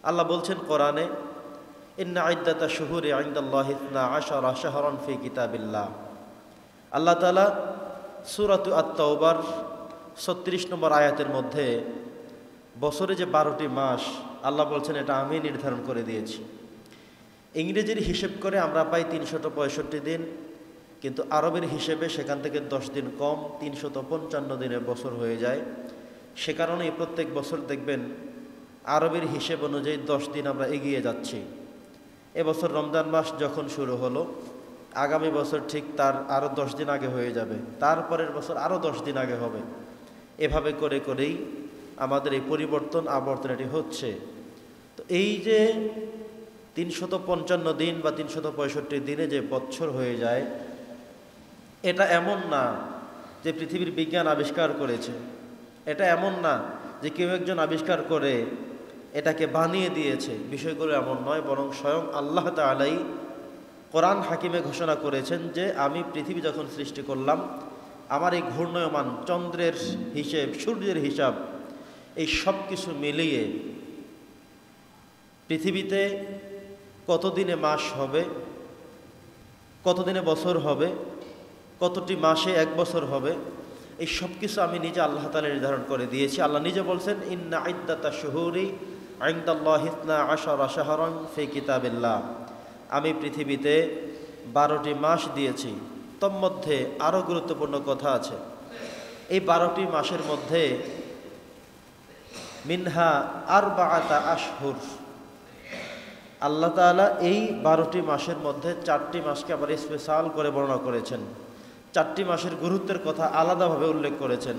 আল্লাহ বলছেন কোরআনে, ইন্না ইদ্দাতা শুহুরি ইনদাল্লাহি 12 শাহরান ফি কিতাবিল্লাহ। আল্লাহ তাআলা সূরাতু আত-তাওবার 36 নম্বর আয়াতের মধ্যে বছরে যে 12টি মাস আল্লাহ বলছেন এটা আমি নির্ধারণ করে দিয়েছি। ইংরেজির হিসেব করে আমরা পাই 365 দিন, কিন্তু আরবের হিসেবে সেখান থেকে 10 দিন কম 355 দিনের বছর হয়ে যায়। সে কারণেই প্রত্যেক বছর দেখবেন আরবের হিসেব অনুযায়ী 10 দিন আমরা এগিয়ে যাচ্ছি। এবছর রমজান মাস যখন শুরু হলো, আগামী বছর ঠিক তার আরও 10 দিন আগে হয়ে যাবে, তারপরের বছর আরও 10 দিন আগে হবে। এভাবে করে করেই আমাদের এই পরিবর্তন আবর্তন এটি হচ্ছে। তো এই যে 355 দিন বা 365 দিনে যে বছর হয়ে যায়, এটা এমন না যে পৃথিবীর বিজ্ঞান আবিষ্কার করেছে, এটা এমন না যে কেউ একজন আবিষ্কার করে এটাকে বানিয়ে দিয়েছে। বিষয়গুলো এমন নয়, বরং স্বয়ং আল্লাহ তাআলাই কোরআন হাকিমে ঘোষণা করেছেন যে আমি পৃথিবী যখন সৃষ্টি করলাম, আমার এই ঘূর্ণয়মান চন্দ্রের হিসেব, সূর্যের হিসাব, এই সব কিছু মিলিয়ে পৃথিবীতে কতদিনে মাস হবে, কতদিনে বছর হবে, কতটি মাসে এক বছর হবে, এই সব কিছু আমি নিজে আল্লাহ তাআলা নির্ধারণ করে দিয়েছি। আল্লাহ নিজে বলছেন, ইন্না ইদ্দাতা শুহুরি ইনদাল্লাহি 12 শাহরান ফি কিতাবিল্লাহ। আমি পৃথিবীতে 12টি মাস দিয়েছি। তন্মধ্যে আরও গুরুত্বপূর্ণ কথা আছে। এই 12টি মাসের মধ্যে মিনহা আরবাআতা আশহুর, আল্লাহ তাআলা এই 12টি মাসের মধ্যে 4টি মাসকে আবার স্পেশাল করে বর্ণনা করেছেন। 4টি মাসের গুরুত্বের কথা আলাদাভাবে উল্লেখ করেছেন।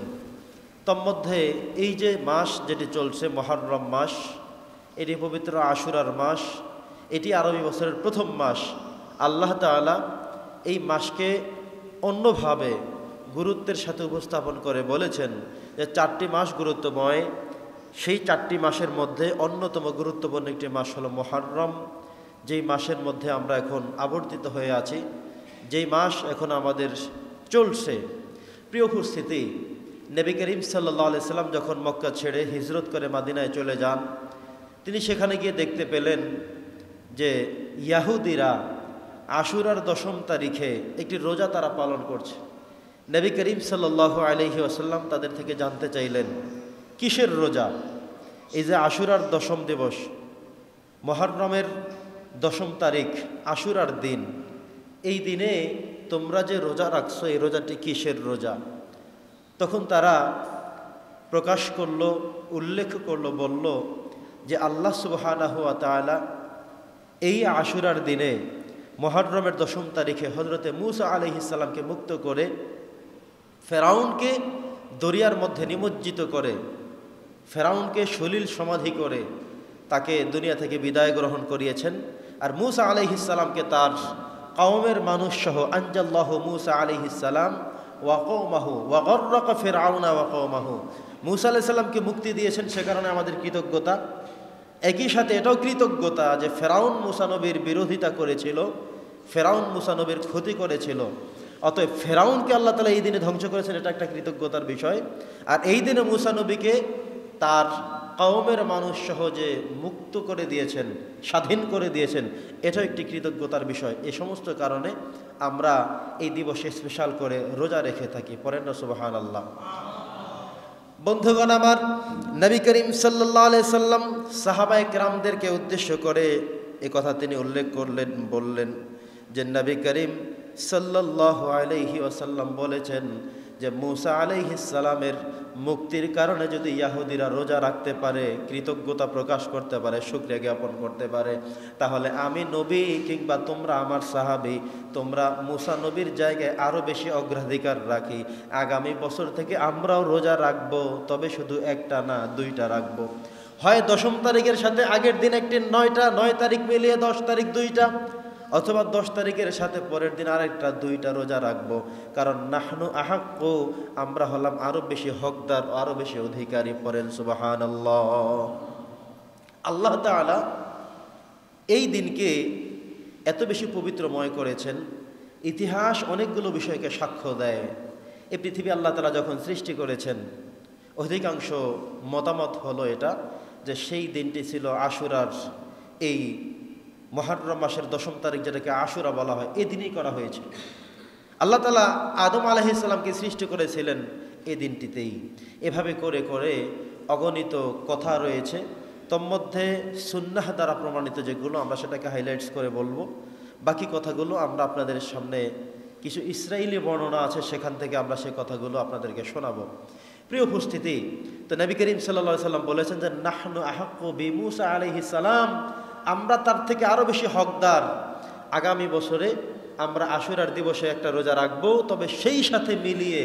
তন্মধ্যে এই যে মাস যেটি চলছে, মুহররম মাস, এটি পবিত্র আশুরার মাস, এটি আরবি বছরের প্রথম মাস। আল্লাহ তাআলা এই মাসকে অন্যভাবে গুরুত্বের সাথে উপস্থাপন করে বলেছেন যে 4টি মাস গুরুত্বময়। সেই 4টি মাসের মধ্যে অন্যতম গুরুত্বপূর্ণ একটি মাস হলো মুহররম, যেই মাসের মধ্যে আমরা এখন আবর্তিত হয়ে আছি, যেই মাস এখন আমাদের চলছে। প্রিয় উপস্থিতি, নবী করিম সাল্লাল্লাহু আলাইহি সাল্লাম যখন মক্কা ছেড়ে হিজরত করে মদিনায় চলে যান, তিনি সেখানে গিয়ে দেখতে পেলেন যে ইয়াহুদিরা আশুরার 10ম তারিখে একটি রোজা তারা পালন করছে। নবী করিম সাল্লাল্লাহু আলাইহি ওয়াসাল্লাম তাদের থেকে জানতে চাইলেন, কিসের রোজা? এই যে আশুরার 10ম দিবস, মুহররমের 10ম তারিখ, আশুরার দিন, এই দিনে তোমরা যে রোজা রাখছো, এই রোজাটি কিসের রোজা? তখন তারা প্রকাশ করল, উল্লেখ করল, বলল যে আল্লাহ সুবহানাহু ওয়া তাআলা এই আশুরার দিনে মুহররমের 10ম তারিখে হযরতে মূসা আলাইহিস সালামকে মুক্ত করে ফেরাউনকে দরিয়ার মধ্যে নিমজ্জিত করে, ফেরাউনকে সলিল সমাধি করে তাকে দুনিয়া থেকে বিদায় গ্রহণ করিয়েছেন। আর মূসা আলাইহিস সালামকে তার কওমের মানুষ সহ আনজাল্লাহু মূসা আলাইহিস সালাম ওয়া কওমাহু ওয়া গররাকা ফিরআউনা ওয়া কওমাহু, মূসা আলাইহিস সালামকে মুক্তি দিয়েছেন, সে কারণে আমাদের কৃতজ্ঞতা। একই সাথে এটাও কৃতজ্ঞতা যে ফেরাউন মূসা নবীর বিরোধিতা করেছিল, ফেরাউন মূসা নবীর ক্ষতি করেছিল, অতএব ফেরাউনকে আল্লাহ তাআলা এই দিনে ধ্বংস করেছেন, এটা একটা কৃতজ্ঞতার বিষয়। আর এই দিনে মূসা নবীকে তার কওমের মানুষ সহজে মুক্ত করে দিয়েছেন, স্বাধীন করে দিয়েছেন, এটাও একটি কৃতজ্ঞতার বিষয়। এই সমস্ত কারণে আমরা এই দিবসে স্পেশাল করে রোজা রেখে থাকি। পড়েন না সুবহানাল্লাহ। বন্ধুগণ আমার, নবী করিম সাল্লাল্লাহু আলাইহি সাল্লাম সাহাবায়ে কেরামদেরকে উদ্দেশ্য করে এই কথা তিনি উল্লেখ করলেন, বললেন যে নবী করিম সাল্লাল্লাহু আলাইহি ওয়াসাল্লাম বলেছেন যে মূসা আলাইহিস সালামের মুক্তির কারণে যদি ইহুদিরা রোজা রাখতে পারে, কৃতজ্ঞতা প্রকাশ করতে পারে, শুকরিয়া জ্ঞাপন করতে পারে, তাহলে আমি নবী কিংবা তোমরা আমার সাহাবী, তোমরা মূসা নবীর জায়গায় আরও বেশি অগ্রাধিকার রাখি। আগামী বছর থেকে আমরাও রোজা রাখবো, তবে শুধু একটা না, 2টা রাখবো। হয় 10ম তারিখের সাথে আগের দিন একটি 9 তারিখ মিলিয়ে 10 তারিখ 2টা, অথবা 10 তারিখের সাথে পরের দিন আরেকটা 2টা রোজা রাখবো। কারণ নাহনু আহাক্কু, আমরা হলাম আরো বেশি হকদার, আরো বেশি অধিকারী। পড়েন সুবহানাল্লাহ। আল্লাহ তাআলা এই দিনকে এত বেশি পবিত্রময় করেছেন, ইতিহাস অনেকগুলো বিষয়কে সাক্ষ্য দেয়। এই পৃথিবী আল্লাহ তাআলা যখন সৃষ্টি করেছেন, অধিকাংশ মতামত হলো এটা যে সেই দিনটি ছিল আশুরার, এই মুহররম মাসের 10ম তারিখ, যেটাকে আশুরা বলা হয়, এই দিনই করা হয়েছে। আল্লাহ তাআলা আদম আলাইহিস সালামকে সৃষ্টি করেছিলেন এই দিনটিতেই। এভাবে করে করে অগণিত কথা রয়েছে, তন্মধ্যে সুন্নাহ দ্বারা প্রমাণিত যেগুলো আমরা সেটাকে হাইলাইটস করে বলবো। বাকি কথাগুলো আমরা আপনাদের সামনে, কিছু ইসরায়েলি বর্ণনা আছে সেখান থেকে আমরা সেই কথাগুলো আপনাদেরকে শোনাবো। প্রিয় উপস্থিতি, তো নবী করিম সাল্লাল্লাহু আলাইহি সাল্লাম বলেছেন যে নাহনু আহাক্কু বিমূসা আলাইহিস সালাম, আমরা তার থেকে আরও বেশি হকদার। আগামী বছরে আমরা আশুরার দিবসে একটা রোজা রাখবো, তবে সেই সাথে মিলিয়ে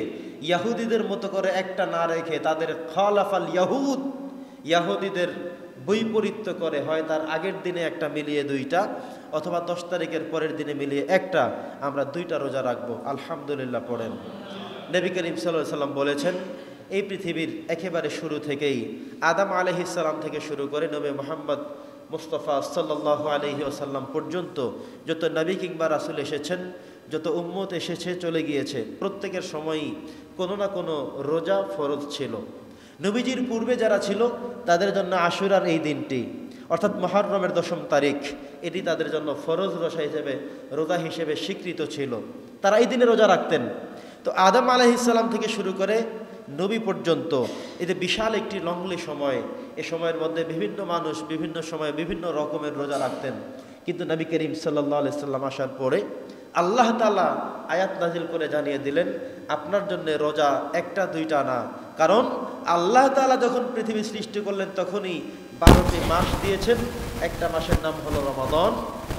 ইয়াহুদিদের মতো করে একটা না রেখে তাদের খালাফাল ইয়াহুদ, ইয়াহুদিদের বৈপরীত্য করে, হয় তার আগের দিনে একটা মিলিয়ে দুইটা, অথবা 10 তারিখের পরের দিনে মিলিয়ে একটা, আমরা 2টা রোজা রাখবো। আলহামদুলিল্লাহ পড়েন। নবী করিম সাল্লাল্লাহু আলাইহি সাল্লাম বলেছেন এই পৃথিবীর একেবারে শুরু থেকেই আদম আলাইহিস সালাম থেকে শুরু করে নবী মুহাম্মদ মুস্তাফা সাল্লাল্লাহু আলাইহি ওয়াসাল্লাম পর্যন্ত যত নবী কিংবা রাসূল এসেছেন, যত উম্মত এসেছে চলে গিয়েছে, প্রত্যেকের সময়ই কোনো না কোনো রোজা ফরজ ছিল। নবীজির পূর্বে যারা ছিল তাদের জন্য আশুরার এই দিনটি, অর্থাৎ মুহররমের 10ম তারিখ, এটি তাদের জন্য ফরজ রোজা হিসেবে স্বীকৃত ছিল। তারা এই দিনে রোজা রাখতেন। তো আদম আলাইহিস সালাম থেকে শুরু করে নবী পর্যন্ত এতে বিশাল একটি লংলি সময়। এ সময়ের মধ্যে বিভিন্ন মানুষ বিভিন্ন সময়ে বিভিন্ন রকমের রোজা রাখতেন। কিন্তু নবী করিম সাল্লাল্লাহু আলাইহি সাল্লাম আসার পরে আল্লাহ তাআলা আয়াত নাজিল করে জানিয়ে দিলেন, আপনার জন্য রোজা একটা দুইটা না, কারণ আল্লাহ তাআলা যখন পৃথিবী সৃষ্টি করলেন তখনই 12টি মাস দিয়েছেন, একটা মাসের নাম হলো রমাদান।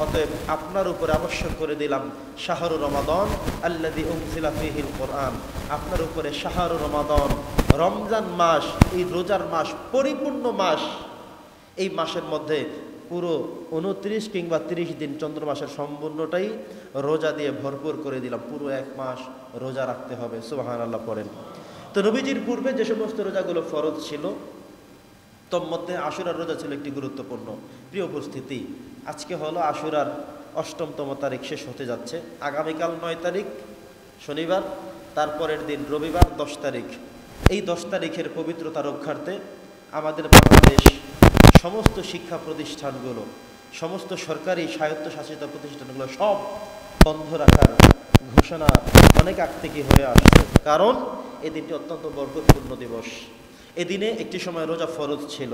অতএব আপনার উপরে আবশ্যক করে দিলাম শাহরু রমাদান আল্লাযী উনজিলা ফীহিল কোরআন, আপনার উপরে শাহরু রমাদান, রমজান মাস, এই রোজার মাস, পরিপূর্ণ মাস। এই মাসের মধ্যে পুরো 29 কিংবা 30 দিন চন্দ্রমাসের সম্পূর্ণটাই রোজা দিয়ে ভরপুর করে দিলাম। পুরো 1 মাস রোজা রাখতে হবে। সুবহানাল্লাহ পড়েন। তো নবীজির পূর্বে যে সমস্ত রোজাগুলো ফরজ ছিল, তন্মধ্যে আশুরার রোজা ছিল একটি গুরুত্বপূর্ণ। প্রিয় উপস্থিতি, আজকে হলো আশুরার 8তম তারিখ শেষ হতে যাচ্ছে। আগামীকাল 9 তারিখ শনিবার, তারপরের দিন রবিবার 10 তারিখ। এই 10 তারিখের পবিত্রতা রক্ষার্থে আমাদের বাংলাদেশ সমস্ত শিক্ষা প্রতিষ্ঠানগুলো, সমস্ত সরকারি স্বায়ত্তশাসিত প্রতিষ্ঠানগুলো সব বন্ধ রাখার ঘোষণা অনেক আগ থেকে হয়ে আসছে। কারণ এই দিনটি অত্যন্ত বরকতপূর্ণ দিবস। এদিনে একটি সময় রোজা ফরজ ছিল।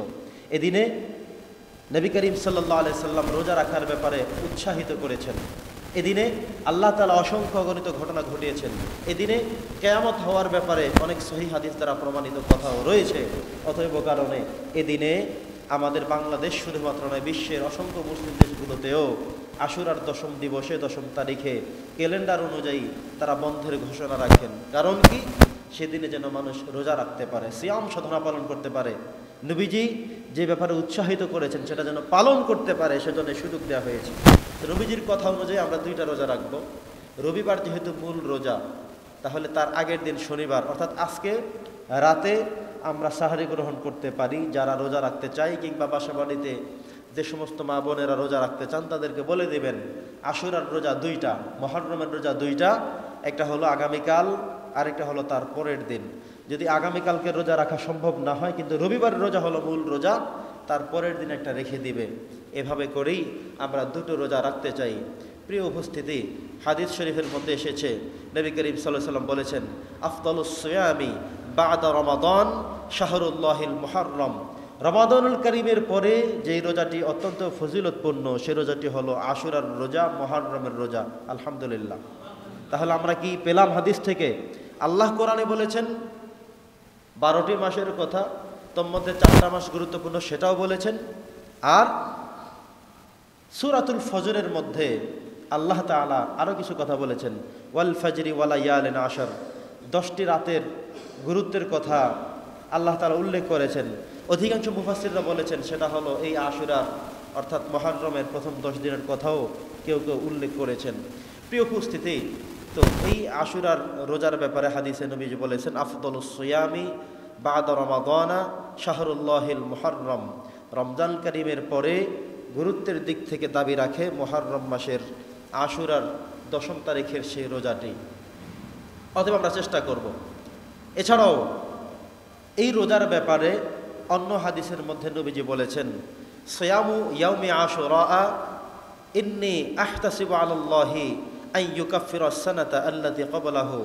এদিনে নবী করিম সাল্লাল্লাহু আলাইহি সাল্লাম রোজা রাখার ব্যাপারে উৎসাহিত করেছেন। এদিনে আল্লাহ তাআলা অসংখ্য অগণিত ঘটনা ঘটিয়েছেন। এদিনে কিয়ামত হওয়ার ব্যাপারে অনেক সহিহ হাদিস দ্বারা প্রমাণিত কথাও রয়েছে। অতএব কারণে এদিনে আমাদের বাংলাদেশ শুধুমাত্র নয়, বিশ্বের অসংখ্য মুসলিম দেশগুলোতেও আশুরার 10ম দিবসে 10ম তারিখে ক্যালেন্ডার অনুযায়ী তারা বন্ধের ঘোষণা রাখেন। কারণ কি? সেদিনে যেন মানুষ রোজা রাখতে পারে, সিয়াম সাধনা পালন করতে পারে। নবীজি যে ব্যাপারে উৎসাহিত করেছেন সেটা যেন পালন করতে পারে, সেজন্য সুযোগ দেওয়া হয়েছে। নবীজির কথা অনুযায়ী আমরা 2টা রোজা রাখবো। রবিবার যেহেতু মূল রোজা, তাহলে তার আগের দিন শনিবার, অর্থাৎ আজকে রাতে আমরা সাহারি গ্রহণ করতে পারি। যারা রোজা রাখতে চাই কিংবা বাসা বাড়িতে যে সমস্ত মা বোনেরা রোজা রাখতে চান তাদেরকে বলে দেবেন আশুরার রোজা 2টা, মুহররমের রোজা 2টা, একটা হলো আগামীকাল, আরেকটা হলো তার পরের দিন। যদি আগামীকালকে রোজা রাখা সম্ভব না হয়, কিন্তু রবিবার রোজা হলো মূল রোজা, তার পরের দিন একটা রেখে দিবে। এভাবে করেই আমরা 2টো রোজা রাখতে চাই। প্রিয় উপস্থিতি, হাদিস শরীফের মধ্যে এসেছে, নবী করিম সাল্লাল্লাহু আলাইহি সাল্লাম বলেছেন, আফদালুস সিয়ামি বা'দা রমাদান শাহরুল্লাহিল মুহররম। রমাদানুল কারীমের পরে যেই রোজাটি অত্যন্ত ফজিলতপূর্ণ, সেই রোজাটি হলো আশুরার রোজা, মুহররমের রোজা। আলহামদুলিল্লাহ। তাহলে আমরা কি পেলাম হাদিস থেকে? আল্লাহ কোরআনে বলেছেন 12টি মাসের কথা, তোর মধ্যে 4টা মাস গুরুত্বপূর্ণ সেটাও বলেছেন। আর সূরাতুল ফজরের মধ্যে আল্লাহ তাআলা আরও কিছু কথা বলেছেন, ওয়াল ফাজরি ওয়া লায়ালিন আশর। 10টি রাতের গুরুত্বের কথা আল্লাহ তাআলা উল্লেখ করেছেন। অধিকাংশ মুফাসসিররা বলেছেন সেটা হলো এই আশুরা, অর্থাৎ মুহররমের প্রথম 10 দিনের কথাও কেউ কেউ উল্লেখ করেছেন। প্রিয় উপস্থিতি, তো এই আশুরার রোজার ব্যাপারে হাদিসে নবীজি বলেছেন, আফদলুস সিয়ামি বা'দা রমাদানা শাহরুল্লাহিল মুহররম। রমজান কারীমের পরে গুরুত্বের দিক থেকে দাবি রাখে মুহররম মাসের আশুরার 10ম তারিখের সেই রোজাটি। অতএব আমরা চেষ্টা করব। এছাড়াও এই রোজার ব্যাপারে অন্য হাদিসের মধ্যে নবীজি বলেছেন, সিয়ামু ইয়াউমি আশুরা ইন্নী আহতাসিবু আলাল্লাহি আন ইউকাফিরা আস-সানাতা আল্লাতী ক্বাবলাহু।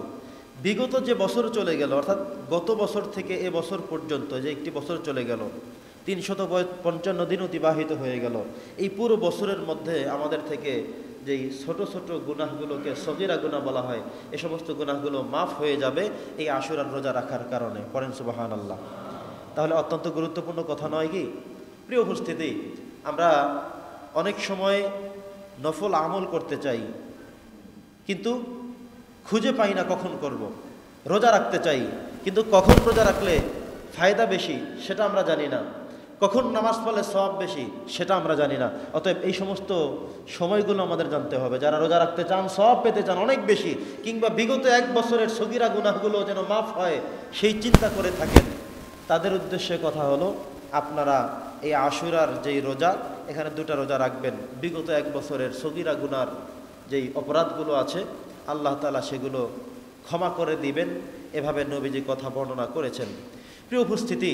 বিগত যে বছর চলে গেল, অর্থাৎ গত বছর থেকে এ বছর পর্যন্ত যে একটি বছর চলে গেল, 355 দিন অতিবাহিত হয়ে গেল, এই পুরো বছরের মধ্যে আমাদের থেকে যেই ছোট ছোট গুনাহগুলোকে সগীরা গুনাহ বলা হয়, এই সমস্ত গুনাহগুলো মাফ হয়ে যাবে এই আশুরার রোজা রাখার কারণে। পড়েন সুবহানাল্লাহ। তাহলে অত্যন্ত গুরুত্বপূর্ণ কথা নয় কি? প্রিয় উপস্থিতি, আমরা অনেক সময় নফল আমল করতে চাই, কিন্তু খুঁজে পাই না কখন করব। রোজা রাখতে চাই, কিন্তু কখন রোজা রাখলে ফায়দা বেশি সেটা আমরা জানি না, কখন নামাজ পড়লে সওয়াব বেশি সেটা আমরা জানি না। অতএব এই সমস্ত সময়গুলো আমাদের জানতে হবে। যারা রোজা রাখতে চান, সওয়াব পেতে চান অনেক বেশি, কিংবা বিগত এক বছরের সগীরা গুনাহগুলো যেন মাফ হয় সেই চিন্তা করে থাকেন, তাদের উদ্দেশ্যে কথা হলো, আপনারা এই আশুরার যেই রোজা, এখানে 2টা রোজা রাখবেন। বিগত এক বছরের সগীরা গুনার যেই অপরাধগুলো আছে আল্লাহ তাআলা সেগুলো ক্ষমা করে দিবেন, এভাবে নবীজি কথা বর্ণনা করেছেন। প্রিয় উপস্থিতি,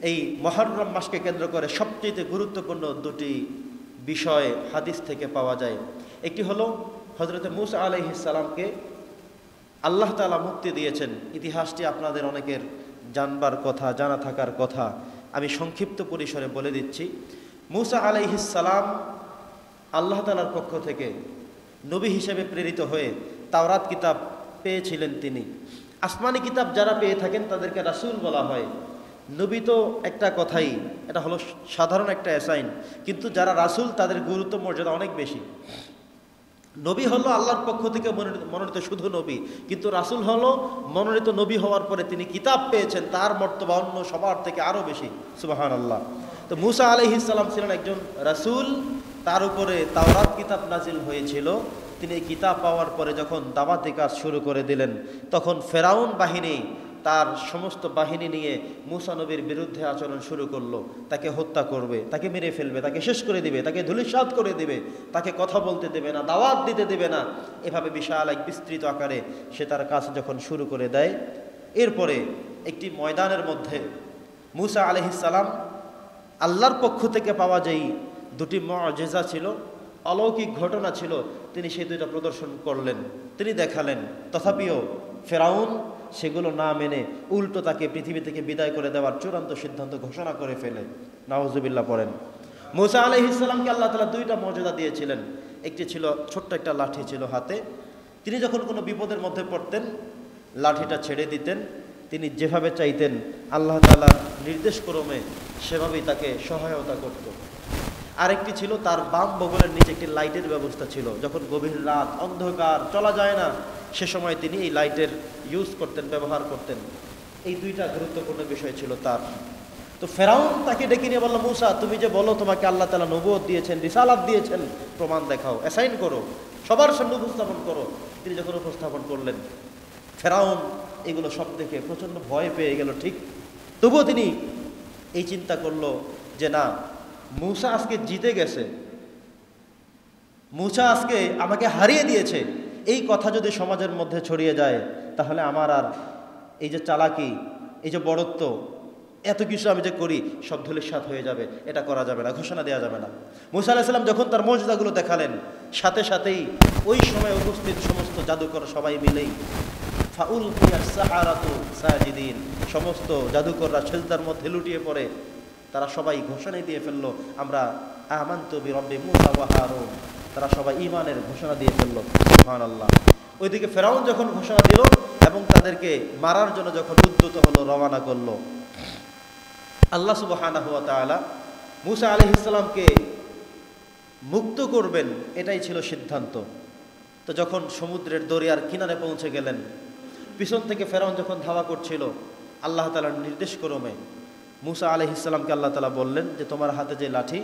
এই মুহররম মাসকে কেন্দ্র করে সবচেয়ে গুরুত্বপূর্ণ 2টি বিষয় হাদিস থেকে পাওয়া যায়। একটি হলো হযরত মূসা আলাইহিস সালামকে আল্লাহ তাআলা মুক্তি দিয়েছেন। ইতিহাসটি আপনাদের অনেকের জানবার কথা, জানা থাকার কথা, আমি সংক্ষিপ্ত পরিসরে বলে দিচ্ছি। মূসা আলাইহিস সালাম আল্লাহ তাআলার পক্ষ থেকে নবী হিসেবে প্রেরিত হয়ে তাওরাত কিতাব পেয়েছিলেন তিনি। আসমানি কিতাব যারা পেয়ে থাকেন তাদেরকে রাসূল বলা হয়। নবী তো একটা কথাই, এটা হলো সাধারণ একটা অ্যাসাইন, কিন্তু যারা রাসূল তাদের গুরুত্ব মর্যাদা অনেক বেশি। নবী হলো আল্লাহর পক্ষ থেকে মনোনীত শুধু নবী, কিন্তু রাসূল হলো মনোনীত নবী হওয়ার পরে তিনি কিতাব পেয়েছেন, তার মর্তবা অন্য সবার থেকে আরও বেশি। সুবহানাল্লাহ। তো মূসা আলাইহিস সালাম ছিলেন একজন রাসূল, তার উপরে তাওরাত কিতাব নাজিল হয়েছিল। তিনি এই কিতাব পাওয়ার পরে যখন দাওয়াতি কাজ শুরু করে দিলেন, তখন ফেরাউন বাহিনী তার সমস্ত বাহিনী নিয়ে মূসা নবীর বিরুদ্ধে আচরণ শুরু করলো। তাকে হত্যা করবে, তাকে মেরে ফেলবে, তাকে শেষ করে দিবে, তাকে ধূলিসাৎ করে দিবে, তাকে কথা বলতে দেবে না, দাওয়াত দিতে দেবে না। এভাবে বিশাল এক বিস্তৃত আকারে সে তার কাজ যখন শুরু করে দেয়, এরপরে একটি ময়দানের মধ্যে মূসা আলাইহিস সালাম আল্লাহর পক্ষ থেকে পাওয়া যেই 2টি মুআজিজা ছিল, অলৌকিক ঘটনা ছিল, তিনি সেই 2টা প্রদর্শন করলেন, তিনি দেখালেন। তথাপিও ফেরাউন সেগুলো না মেনে উল্টো তাকে পৃথিবী থেকে বিদায় করে দেওয়ার চূড়ান্ত সিদ্ধান্ত ঘোষণা করে ফেলে। নাউজুবিল্লাহ পড়েন। মূসা আলাইহিস সালামকে আল্লাহ তাআলা 2টা মর্যাদা দিয়েছিলেন। একটি ছিল ছোট্ট একটা লাঠি ছিল হাতে, তিনি যখন কোনো বিপদের মধ্যে পড়তেন লাঠিটা ছেড়ে দিতেন, তিনি যেভাবে চাইতেন আল্লাহ তাআলার নির্দেশক্রমে সেভাবেই তাকে সহায়তা করত। আরেকটি ছিল তার বাম বগলের নিচে একটি লাইটের ব্যবস্থা ছিল। যখন গভীর রাত, অন্ধকার, চলা যায় না, সে সময় তিনি এই লাইটের ইউজ করতেন, ব্যবহার করতেন। এই 2টা গুরুত্বপূর্ণ বিষয় ছিল তার। তো ফেরাউন তাকে ডেকে নিয়ে বলল, মূসা তুমি যে বলো তোমাকে আল্লাহ তাআলা নবুয়ত দিয়েছেন, রিসালাত দিয়েছেন, প্রমাণ দেখাও, অ্যাসাইন করো, সবার সামনে উপস্থাপন করো। তিনি যখন উপস্থাপন করলেন, ফেরাউন এগুলো সব দেখে প্রচণ্ড ভয় পেয়ে গেল। ঠিক তবুও তিনি এই চিন্তা করলো যে না, মূসা আজকে জিতে গেছে, মূসা আজকে আমাকে হারিয়ে দিয়েছে, এই কথা যদি সমাজের মধ্যে ছড়িয়ে যায় তাহলে আমার আর এই যে চালাকি, এই যে বড়ত্ব, এত কিছু আমি যে করি সব ধূলিসাৎ হয়ে যাবে, এটা করা যাবে না, ঘোষণা দেওয়া যাবে না। মূসা আলাইহিস সালাম যখন তার মুজিজাগুলো দেখালেন, সাথে সাথেই ওই সময় উপস্থিত সমস্ত জাদুকর সবাই মিলেই ফাউলকিয়াস সাহারাতু সাজিদিন, সমস্ত জাদুকররা সিজদার মধ্যে লুটিয়ে পড়ে তারা সবাই ঘোষণা দিয়ে ফেললো, আমরা আমানতু বিরব্বি মূসা ওয়া হারুন, তারা সবাই ঈমানের ঘোষণা দিয়ে ফেললো। সুবহানাল্লাহ। ওইদিকে ফেরাউন যখন ঘোষণা দিল এবং তাদেরকে মারার জন্য যখন উদ্যত হলো, রওনা করলো, আল্লাহ সুবহানাহু ওয়া তাআলা মূসা আলাইহিস সালামকে মুক্ত করবেন, এটাই ছিল সিদ্ধান্ত। তো যখন সমুদ্রের দরিয়ার কিনারে পৌঁছে গেলেন, পিছন থেকে ফেরাউন যখন ধাওয়া করছিল, আল্লাহ তাআলার নির্দেশক্রমে মূসা আলাইহিস সালামকে আল্লাহ তাআলা বললেন যে তোমার হাতে যে লাঠি,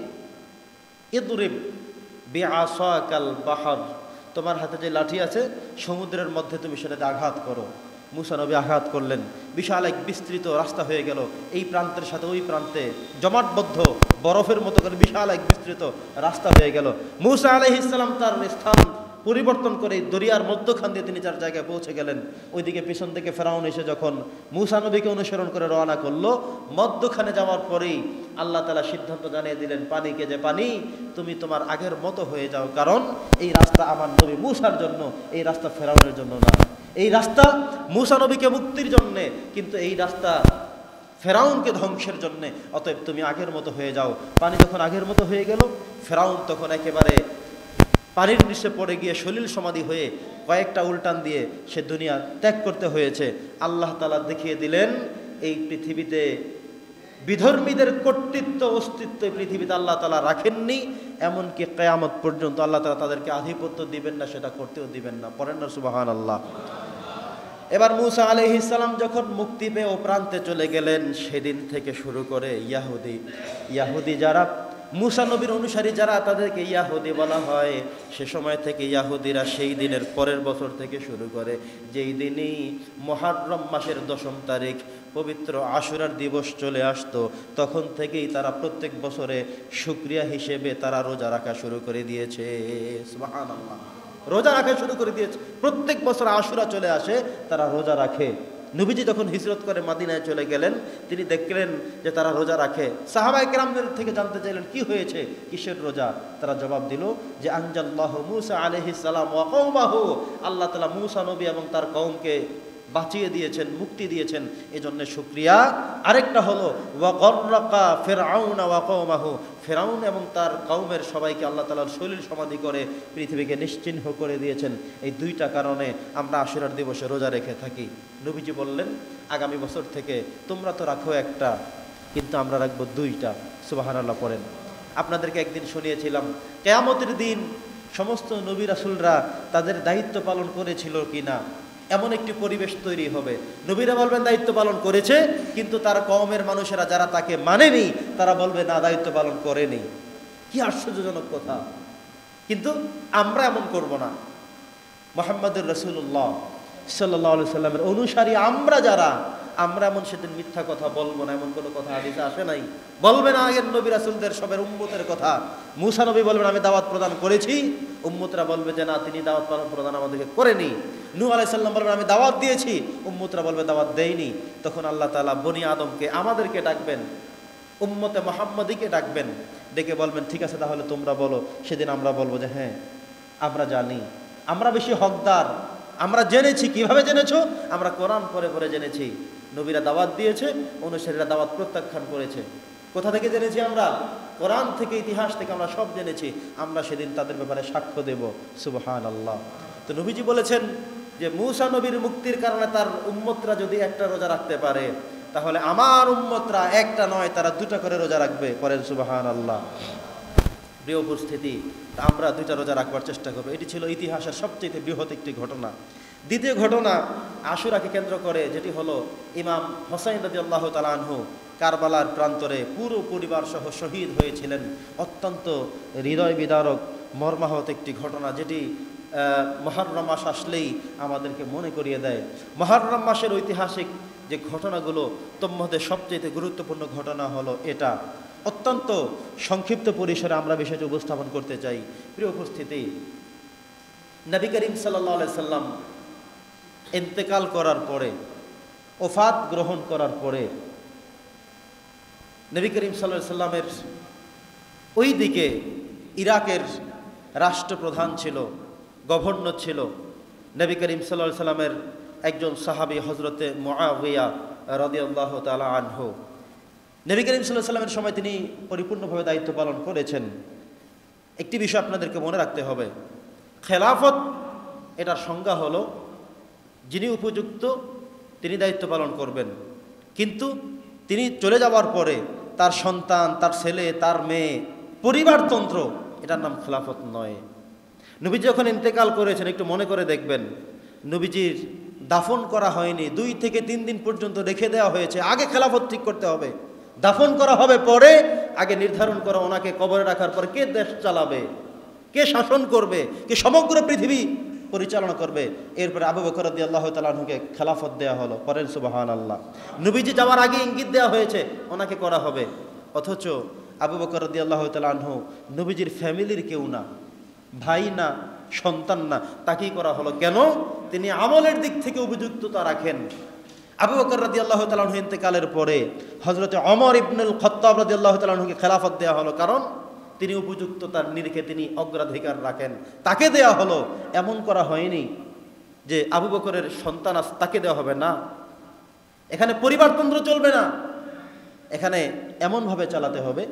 ইদরিব বিআসাকাল বাহর, তোমার হাতে যে লাঠি আছে সমুদ্রের মধ্যে তুমি সেটাতে আঘাত করো। মূসা নবী আঘাত করলেন, বিশাল এক বিস্তৃত রাস্তা হয়ে গেল, এই প্রান্তের সাথে ওই প্রান্তে জমাটবদ্ধ বরফের মতো করে বিশাল এক বিস্তৃত রাস্তা হয়ে গেল। মূসা আলাইহিস সালাম তার স্থান পরিবর্তন করে দরিয়ার মধ্যখান দিয়ে তিনি যার জায়গায় পৌঁছে গেলেন। ওইদিকে পিছন থেকে ফেরাউন এসে যখন মূসা নবীকে অনুসরণ করে রওনা করলো, মধ্যখানে যাওয়ার পরেই আল্লাহ তাআলা সিদ্ধান্ত জানিয়ে দিলেন পানিকে, যে পানি তুমি তোমার আগের মতো হয়ে যাও, কারণ এই রাস্তা আমার নবী মূসার জন্য, এই রাস্তা ফেরাউনের জন্য না। এই রাস্তা মূসা নবীকে মুক্তির জন্যে, কিন্তু এই রাস্তা ফেরাউনকে ধ্বংসের জন্যে, অতএব তুমি আগের মতো হয়ে যাও। পানি যখন আগের মতো হয়ে গেল, ফেরাউন তখন একেবারে পানির নিচে পড়ে গিয়ে সলিল সমাধি হয়ে কয়েকটা উল্টান দিয়ে সে দুনিয়া ত্যাগ করতে হয়েছে। আল্লাহ তাআলা দেখিয়ে দিলেন এই পৃথিবীতে বিধর্মীদের কর্তৃত্ব অস্তিত্ব পৃথিবীতে আল্লাহ তাআলা রাখেননি, এমনকি কিয়ামত পর্যন্ত আল্লাহ তাআলা তাদেরকে আধিপত্য দিবেন না, সেটা করতেও দিবেন না। পড়েন না সুবহানাল্লাহ। এবার মূসা আলাইহিস সালাম যখন মুক্তি পেয়ে ও প্রান্তে চলে গেলেন, সেদিন থেকে শুরু করে ইয়াহুদি যারা মূসা নবীর অনুসারী যারা, তাদেরকে ইয়াহুদি বলা হয়। সে সময় থেকে ইয়াহুদিরা সেই দিনের পরের বছর থেকে শুরু করে, যেই দিনই মুহররম মাসের 10ম তারিখ পবিত্র আশুরার দিবস চলে আসতো, তখন থেকেই তারা প্রত্যেক বছরে শুকরিয়া হিসেবে তারা রোজা রাখা শুরু করে দিয়েছে। সুবহানাল্লাহ, রোজা রাখা শুরু করে দিয়েছে। প্রত্যেক বছর আশুরা চলে আসে, তারা রোজা রাখে। নবীজি যখন হিজরত করে মাদিনায় চলে গেলেন, তিনি দেখলেন যে তারা রোজা রাখে। সাহাবায়ে কেরামদের থেকে জানতে চাইলেন কি হয়েছে, কিসের রোজা? তারা জবাব দিল যে আনজাল্লাহু মূসা আলাইহিস সালাম ওয়া কওমাহু, আল্লাহ তাআলা মূসা নবী এবং তার কওমকে বাঁচিয়ে দিয়েছেন, মুক্তি দিয়েছেন, এজন্য শুকরিয়া। আরেকটা হলো ওয়া গররাকা ফিরআউন ওয়া কওমাহু, ফিরআউন এবং তার কওমের সবাইকে আল্লাহ তাআলা সলিল সমাধি করে পৃথিবীকে নিশ্চিহ্ন করে দিয়েছেন। এই দুইটা কারণে আমরা আশুরার দিবসে রোজা রেখে থাকি। নবীজি বললেন আগামী বছর থেকে তোমরা তো রাখো একটা, কিন্তু আমরা রাখবো দুইটা। সুবহানাল্লাহ পড়েন। আপনাদেরকে একদিন শুনিয়েছিলাম কিয়ামতের দিন সমস্ত নবী রাসূলরা তাদের দায়িত্ব পালন করেছিল কিনা, এমন একটি পরিবেশ তৈরি হবে। নবীরা বলবেন দায়িত্ব পালন করেছে, কিন্তু তার কওমের মানুষেরা যারা তাকে মানেনি, তারা বলবে না দায়িত্ব পালন করেনি। কি আশ্চর্যজনক কথা! কিন্তু আমরা এমন করব না। মুহাম্মদুর রাসূলুল্লাহ সাল্লাল্লাহু আলাইহি সাল্লামের অনুসারী আমরা যারা, আমরা এমন সেদিন মিথ্যা কথা বলবো না, এমন কোনো কথা হাদিসে আসে নাই। বলবে না আগের নবী রাসূলদের সবের উম্মতের কথা। মূসা নবী বলবেন আমি দাওয়াত প্রদান করেছি, উম্মতরা বলবে যে না তিনি দাওয়াত প্রদান আমাদেরকে করেনি। নূহ আলাইহিস সালাম বলবেন আমি দাওয়াত দিয়েছি, উম্মতরা বলবে দাওয়াত দেয়নি। তখন আল্লাহ তাআলা বনি আদমকে, আমাদেরকে ডাকবেন, উম্মতে মুহাম্মাদীকে ডাকবেন, ডেকে বলবেন ঠিক আছে তাহলে তোমরা বলো। সেদিন আমরা বলবো যে হ্যাঁ আমরা জানি, আমরা বেশি হকদার, আমরা জেনেছি। কিভাবে জেনেছো? আমরা কোরআন পড়ে পড়ে জেনেছি। নবীরা দাওয়াত দিয়েছে, অনুসারীরা দাওয়াত প্রত্যাখ্যান করেছে। কোথা থেকে জেনেছি আমরা? কোরআন থেকে, ইতিহাস থেকে আমরা সব জেনেছি। আমরা সেদিন তাদের ব্যাপারে সাক্ষ্য দেব। সুবহানাল্লাহ। তো নবীজি বলেছেন যে মূসা নবীর মুক্তির কারণে তার উম্মতরা যদি একটা রোজা রাখতে পারে, তাহলে আমার উম্মতরা একটা নয়, তারা দুটা করে রোজা রাখবে। পড়েন সুবহানাল্লাহ। প্রিয় উপস্থিতি, আমরা দুইটা রোজা রাখবার চেষ্টা করবো। এটি ছিল ইতিহাসের সবচেয়ে বৃহৎ একটি ঘটনা। দ্বিতীয় ঘটনা আশুরাকে কেন্দ্র করে, যেটি হলো ইমাম হোসাইন রাদিয়াল্লাহু তাআলা আনহু কারবালার প্রান্তরে পুরো পরিবার সহ শহীদ হয়েছিলেন। অত্যন্ত হৃদয় বিদারক মর্মাহত একটি ঘটনা, যেটি মুহররম মাস আসলেই আমাদেরকে মনে করিয়ে দেয়। মুহররম মাসের ঐতিহাসিক যে ঘটনাগুলো, তোর মধ্যে সবচেয়ে গুরুত্বপূর্ণ ঘটনা হলো এটা। অত্যন্ত সংক্ষিপ্ত পরিসরে আমরা বিষয়টি উপস্থাপন করতে চাই। প্রিয় উপস্থিতি, নবী করিম সাল্লাল্লাহু আলাইহি সাল্লাম ইন্তেকাল করার পরে, ওফাত গ্রহণ করার পরে, নবী করিম সাল্লাল্লাহু আলাইহি সাল্লামের ওই দিকে ইরাকের রাষ্ট্রপ্রধান ছিল, গভর্নর ছিল নবী করিম সাল্লাল্লাহু আলাইহি সাল্লামের একজন সাহাবী হযরতে মুআবিয়া রাদিয়াল্লাহু তাআলা আনহু। নবী করিম সাল্লাল্লাহু আলাইহি সাল্লামের সময় তিনি পরিপূর্ণভাবে দায়িত্ব পালন করেছেন। একটি বিষয় আপনাদেরকে মনে রাখতে হবে, খেলাফত এটার সংজ্ঞা হলো যিনি উপযুক্ত তিনি দায়িত্ব পালন করবেন, কিন্তু তিনি চলে যাওয়ার পরে তার সন্তান, তার ছেলে, তার মেয়ে, পরিবারতন্ত্র, এটার নাম খেলাফত নয়। নবীজি যখন ইন্তেকাল করেছেন, একটু মনে করে দেখবেন, নবীজির দাফন করা হয়নি, 2 থেকে 3 দিন পর্যন্ত রেখে দেওয়া হয়েছে। আগে খেলাফত ঠিক করতে হবে, দাফন করা হবে পরে। আগে নির্ধারণ করা ওনাকে কবরে রাখার পর কে দেশ চালাবে, কে শাসন করবে, কে সমগ্র পৃথিবী পরিচালনা করবে। এরপরে আবু বকর রাদিয়াল্লাহু তাআলা আনহুকে খেলাফত দেওয়া হলো। পরেন সুবহানাল্লাহ। নবীজি যাওয়ার আগে ইঙ্গিত দেওয়া হয়েছে ওনাকে করা হবে, অথচ আবু বকর রাদিয়াল্লাহু তাআলা আনহু নবীজির ফ্যামিলির কেউ না, ভাই না, সন্তান না, তাকেই করা হলো। কেন? তিনি আমলের দিক থেকে উপযুক্ততা রাখেন। আবু বকর রাদিয়াল্লাহু তাআলা আনহু ইন্তেকালের পরে হযরতে ওমর ইবনুল খাত্তাব রাদিয়াল্লাহু তাআলা আনহুকে খেলাফত দেওয়া হলো, কারণ তিনি উপযুক্ততার নিরিখে তিনি অগ্রাধিকার রাখেন, তাকে দেয়া হলো। এমন করা হয়নি যে আবু বকরের সন্তান আজ তাকে দেওয়া হবে না। এখানে পরিবারতন্ত্র চলবে না, এখানে এমনভাবে চালাতে হবে,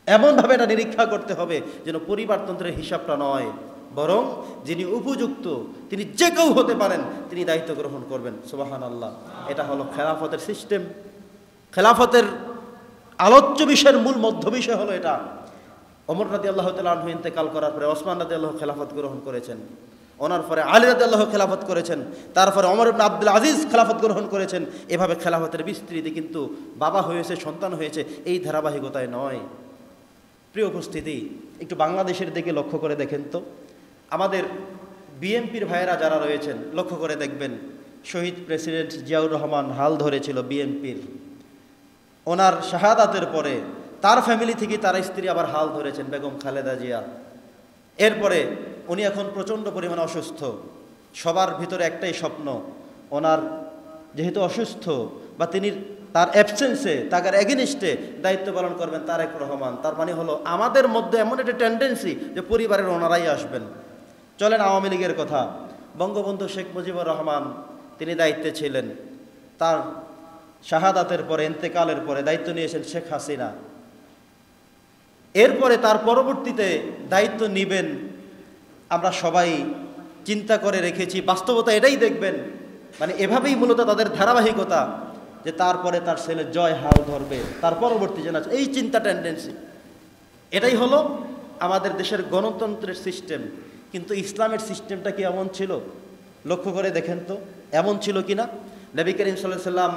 এমনভাবে এটা নিরীক্ষা করতে হবে যেন পরিবারতন্ত্রের হিসাবটা নয়, বরং যিনি উপযুক্ত তিনি যে কেউ হতে পারেন, তিনি দায়িত্ব গ্রহণ করবেন। সুবহানাল্লাহ। এটা হলো খেলাফতের সিস্টেম। খেলাফতের আলোচ্য বিষয়ের মূল মধ্য বিষয় হলো এটা। ওমর রাদিয়াল্লাহু তাআলা আনহু ইন্তেকাল করার পরে ওসমান রাদিয়াল্লাহু খেলাফত গ্রহণ করেছেন, ওনার পরে আলী রাদিয়াল্লাহু খেলাফত করেছেন, তারপরে ওমর ইবনে আব্দুল আজিজ খেলাফত গ্রহণ করেছেন। এভাবে খেলাফতের বিস্তৃতি, কিন্তু বাবা হয়েছে, সন্তান হয়েছে, এই ধারাবাহিকতায় নয়। প্রিয় উপস্থিতি, একটু বাংলাদেশের দিকে লক্ষ্য করে দেখেন তো। আমাদের বিএনপির ভাইয়েরা যারা রয়েছেন, লক্ষ্য করে দেখবেন, শহীদ প্রেসিডেন্ট জিয়াউর রহমান হাল ধরেছিল বিএনপির। ওনার শাহাদাতের পরে তার ফ্যামিলি থেকে তার স্ত্রী আবার হাল ধরেছেন, বেগম খালেদা জিয়া। এরপরে উনি এখন প্রচণ্ড পরিমাণে অসুস্থ। সবার ভিতরে একটাই স্বপ্ন, ওনার যেহেতু অসুস্থ বা তিনি তার অ্যাবসেন্সে, তার এগেনিস্টে দায়িত্ব পালন করবেন তারেক রহমান। তার মানে হলো আমাদের মধ্যে এমন একটা টেন্ডেন্সি যে পরিবারের ওনারাই আসবেন। চলেন আওয়ামী লীগের কথা। বঙ্গবন্ধু শেখ মুজিবুর রহমান তিনি দায়িত্বে ছিলেন, তার শাহাদাতের পরে, ইন্তেকালের পরে দায়িত্ব নিয়েছেন শেখ হাসিনা। এরপরে তার পরবর্তীতে দায়িত্ব নিবেন আমরা সবাই চিন্তা করে রেখেছি। বাস্তবতা এটাই দেখবেন, মানে এভাবেই মূলত তাদের ধারাবাহিকতা, যে তারপরে তার ছেলে জয় হাল ধরবে, তার পরবর্তী জেনারেশন, এই চিন্তা টেন্ডেন্সি। এটাই হলো আমাদের দেশের গণতন্ত্রের সিস্টেম। কিন্তু ইসলামের সিস্টেমটা কি এমন ছিল? লক্ষ্য করে দেখেন তো, এমন ছিল কি না? নবী করিম সাল্লাল্লাহু আলাইহি সাল্লাম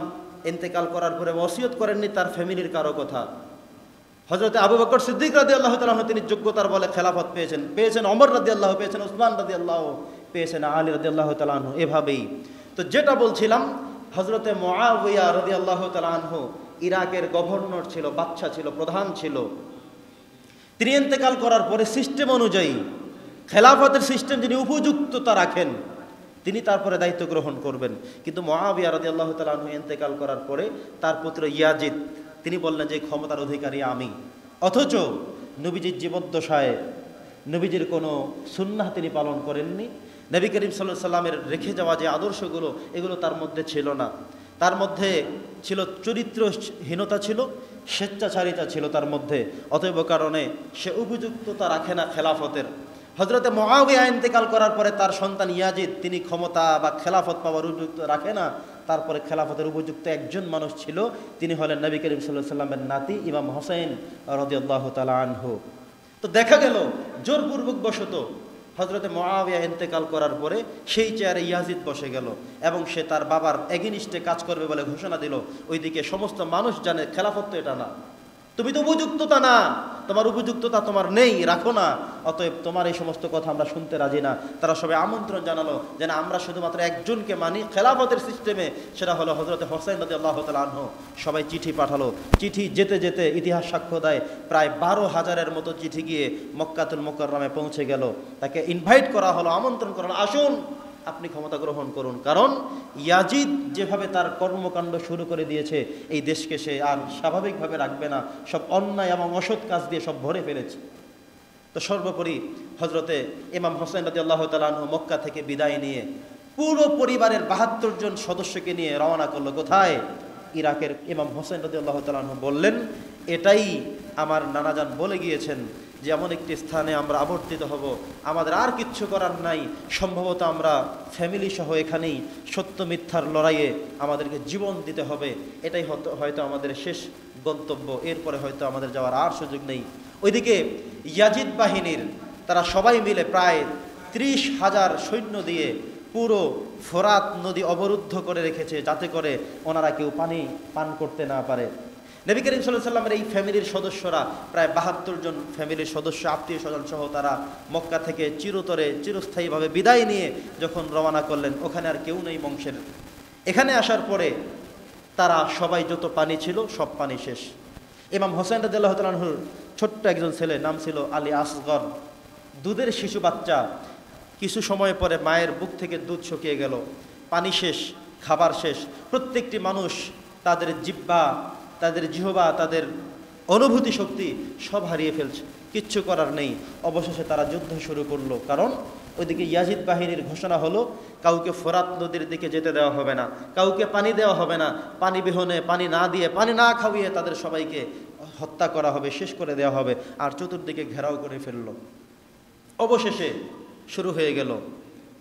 ইন্তেকাল করার পরে ওসিয়ত করেননি তার ফ্যামিলির কারো কথা। হযরত আবু বকর সিদ্দিক রাদিয়াল্লাহু তাআলা তিনি যোগ্যতার বলে খেলাফত পেয়েছেন ওমর রাদিয়াল্লাহু, পেয়েছেন ওসমান রাদিয়াল্লাহু, পেয়েছেন আলী রাদিয়াল্লাহু তাআলা আনহু। এভাবেই তো যেটা বলছিলাম, হযরতে মুআবিয়া রাদিয়াল্লাহু তাআলা আনহু ইরাকের গভর্নর ছিল, বাদশা ছিল, প্রধান ছিল। তিনি ইন্তেকাল করার পরে সিস্টেম অনুযায়ী, খেলাফতের সিস্টেম যিনি উপযুক্ততা রাখেন তিনি তারপরে দায়িত্ব গ্রহণ করবেন। কিন্তু মুআবিয়া রাদিয়াল্লাহু তাআলা আনহু ইন্তেকাল করার পরে তার পুত্র ইয়াজিদ তিনি বললেন যে ক্ষমতার অধিকারী আমি। অথচ নবীজির জীবদ্দশায় নবীজির কোনো সুন্নাহ তিনি পালন করেননি। নবী করিম সাল্লাল্লাহু আলাইহি সাল্লামের রেখে যাওয়া যে আদর্শগুলো, এগুলো তার মধ্যে ছিল না। তার মধ্যে ছিল চরিত্রহীনতা, ছিল স্বেচ্ছাচারিতা ছিল তার মধ্যে। অতএব কারণে সে উপযুক্ততা রাখে না খেলাফতের। হযরতে মুআবিয়া ইন্তেকাল করার পরে তার সন্তান ইয়াজিদ তিনি ক্ষমতা বা খেলাফত পাওয়ার উপযুক্ত রাখে না। তারপরে খেলাফতের উপযুক্ত একজন মানুষ ছিল, তিনি হলেন নবী করিম সাল্লাল্লাহু আলাইহি সাল্লামের নাতি ইমাম হোসেন রাদিয়াল্লাহু তাআলা আনহু। তো দেখা গেল জোরপূর্বক বশত হযরতে মুআবিয়া ইন্তেকাল করার পরে সেই চেয়ারে ইয়াজিদ বসে গেল এবং সে তার বাবার এগেনিস্টে কাজ করবে বলে ঘোষণা দিল। ওইদিকে সমস্ত মানুষ জানে খেলাফত তো এটা না, তুমি তো উপযুক্ততা না, তোমার উপযুক্ততা তোমার নেই, রাখো না, অতএব তোমার এই সমস্ত কথা আমরা শুনতে রাজি না। তারা সবাই আমন্ত্রণ জানালো যে না, আমরা শুধুমাত্র একজনকে মানি খেলাফতের সিস্টেমে, সেটা হলো হযরতে হোসেন রাদিয়াল্লাহু তাআলা আনহু। সবাই চিঠি পাঠালো। চিঠি যেতে যেতে ইতিহাস সাক্ষ্য দেয় প্রায় 12,000-এর মতো চিঠি গিয়ে মক্কাতুল মুকাররমে পৌঁছে গেল। তাকে ইনভাইট করা হলো, আমন্ত্রণ করা হলো, আসুন আপনি ক্ষমতা গ্রহণ করুন। কারণ ইয়াজিদ যেভাবে তার কর্মকাণ্ড শুরু করে দিয়েছে, এই দেশকে সে আর স্বাভাবিকভাবে রাখবে না, সব অন্যায় এবং অসৎ কাজ দিয়ে সব ভরে ফেলেছে। তো সর্বোপরি হযরতে ইমাম হোসেন রাদিয়াল্লাহু তাআলা আনহু মক্কা থেকে বিদায় নিয়ে পুরো পরিবারের 72 জন সদস্যকে নিয়ে রওনা করলো কোথায়? ইরাকের। ইমাম হোসেন রাদিয়াল্লাহু তাআলা আনহু বললেন, এটাই আমার নানাজান বলে গিয়েছেন যে এমন একটি স্থানে আমরা আবর্তিত হব, আমাদের আর কিচ্ছু করার নাই, সম্ভবত আমরা ফ্যামিলি সহ এখানেই সত্য মিথ্যার লড়াইয়ে আমাদেরকে জীবন দিতে হবে, এটাই হয়তো আমাদের শেষ গন্তব্য, এরপরে হয়তো আমাদের যাওয়ার আর সুযোগ নেই। ওইদিকে ইয়াজিদ বাহিনীর তারা সবাই মিলে প্রায় 30,000 সৈন্য দিয়ে পুরো ফোরাত নদী অবরুদ্ধ করে রেখেছে, যাতে করে ওনারা কেউ পানি পান করতে না পারে। নবী করিম সাল্লাল্লাহু আলাইহি ওয়াসাল্লামের এই ফ্যামিলির সদস্যরা প্রায় 72 জন ফ্যামিলির সদস্য, আত্মীয় স্বজন সহ তারা মক্কা থেকে চিরস্থায়ীভাবে বিদায় নিয়ে যখন রওনা করলেন, ওখানে আর কেউ নেই বংশের। এখানে আসার পরে তারা সবাই যত পানি ছিল সব পানি শেষ। ইমাম হোসেন রাদিয়াল্লাহু তাআলা আনহুর ছোট্ট একজন ছেলে, নাম ছিল আলী আসগর। দুধের শিশু বাচ্চা, কিছু সময় পরে মায়ের বুক থেকে দুধ শুকিয়ে গেল, পানি শেষ, খাবার শেষ। প্রত্যেকটি মানুষ তাদের জিহ্বা, তাদের জিহবা, তাদের অনুভূতি শক্তি সব হারিয়ে ফেলছে, কিচ্ছু করার নেই। অবশেষে তারা যুদ্ধ শুরু করলো, কারণ ওইদিকে ইয়াজিদ বাহিনীর ঘোষণা হলো কাউকে ফোরাত নদীর দিকে যেতে দেওয়া হবে না, কাউকে পানি দেওয়া হবে না, পানি বিহনে, পানি না দিয়ে, পানি না খাওয়িয়ে তাদের সবাইকে হত্যা করা হবে, শেষ করে দেওয়া হবে। আর চতুর্দিকে ঘেরাও করে ফেললো। অবশেষে শুরু হয়ে গেল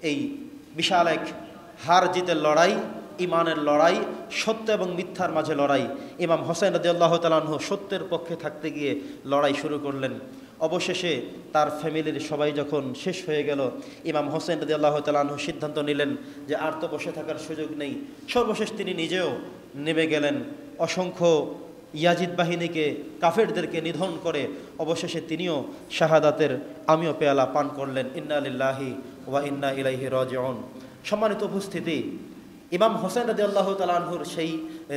এই বিশাল এক হার জিতের লড়াই, ইমানের লড়াই, সত্য এবং মিথ্যার মাঝে লড়াই। ইমাম হোসেন রাদিয়াল্লাহু তাআলা আনহু সত্যের পক্ষে থাকতে গিয়ে লড়াই শুরু করলেন। অবশেষে তার ফ্যামিলির সবাই যখন শেষ হয়ে গেল, ইমাম হোসেন রাদিয়াল্লাহু তাআলা আনহু সিদ্ধান্ত নিলেন যে আর তো বসে থাকার সুযোগ নেই। সর্বশেষ তিনি নিজেও নেমে গেলেন, অসংখ্য ইয়াজিদ বাহিনীকে, কাফেরদেরকে নিধন করে অবশেষে তিনিও শাহাদাতের আমিও পেয়ালা পান করলেন। ইন্না লিল্লাহি ওয়া ইন্না ইলাইহি রাজিউন। সম্মানিত উপস্থিতি, ইমাম হোসেন রাদিয়াল্লাহু তাআলা আনহুর সেই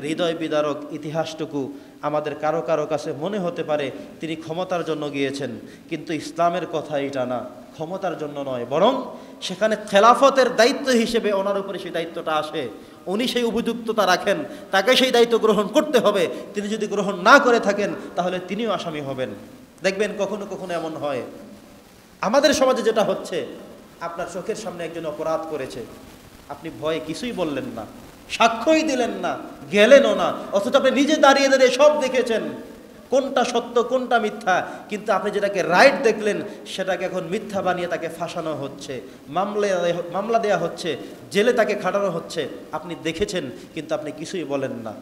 হৃদয় বিদারক ইতিহাসটুকু আমাদের কারো কারো কাছে মনে হতে পারে তিনি ক্ষমতার জন্য গিয়েছেন, কিন্তু ইসলামের কথা এটা না, ক্ষমতার জন্য নয়, বরং সেখানে খেলাফতের দায়িত্ব হিসেবে ওনার উপরে সেই দায়িত্বটা আসে। উনি সেই উপযুক্ততা রাখেন, তাকে সেই দায়িত্ব গ্রহণ করতে হবে। তিনি যদি গ্রহণ না করে থাকেন তাহলে তিনিও আসামি হবেন। দেখবেন কখনো কখনো এমন হয়, আমাদের সমাজে যেটা হচ্ছে, আপনার চোখের সামনে একজন অপরাধ করেছে, আপনি ভয়ে কিছুই বললেন না, সাক্ষ্যই দিলেন না, গেলেনও না, অথচ আপনি নিজে দাঁড়িয়ে দাঁড়িয়ে সব দেখেছেন কোনটা সত্য কোনটা মিথ্যা, কিন্তু আপনি যেটাকে রাইট দেখলেন সেটাকে এখন মিথ্যা বানিয়ে তাকে ফাঁসানো হচ্ছে, মামলা দেয়া হচ্ছে, জেলে তাকে খাটানো হচ্ছে। আপনি দেখেছেন কিন্তু আপনি কিছুই বলেন না।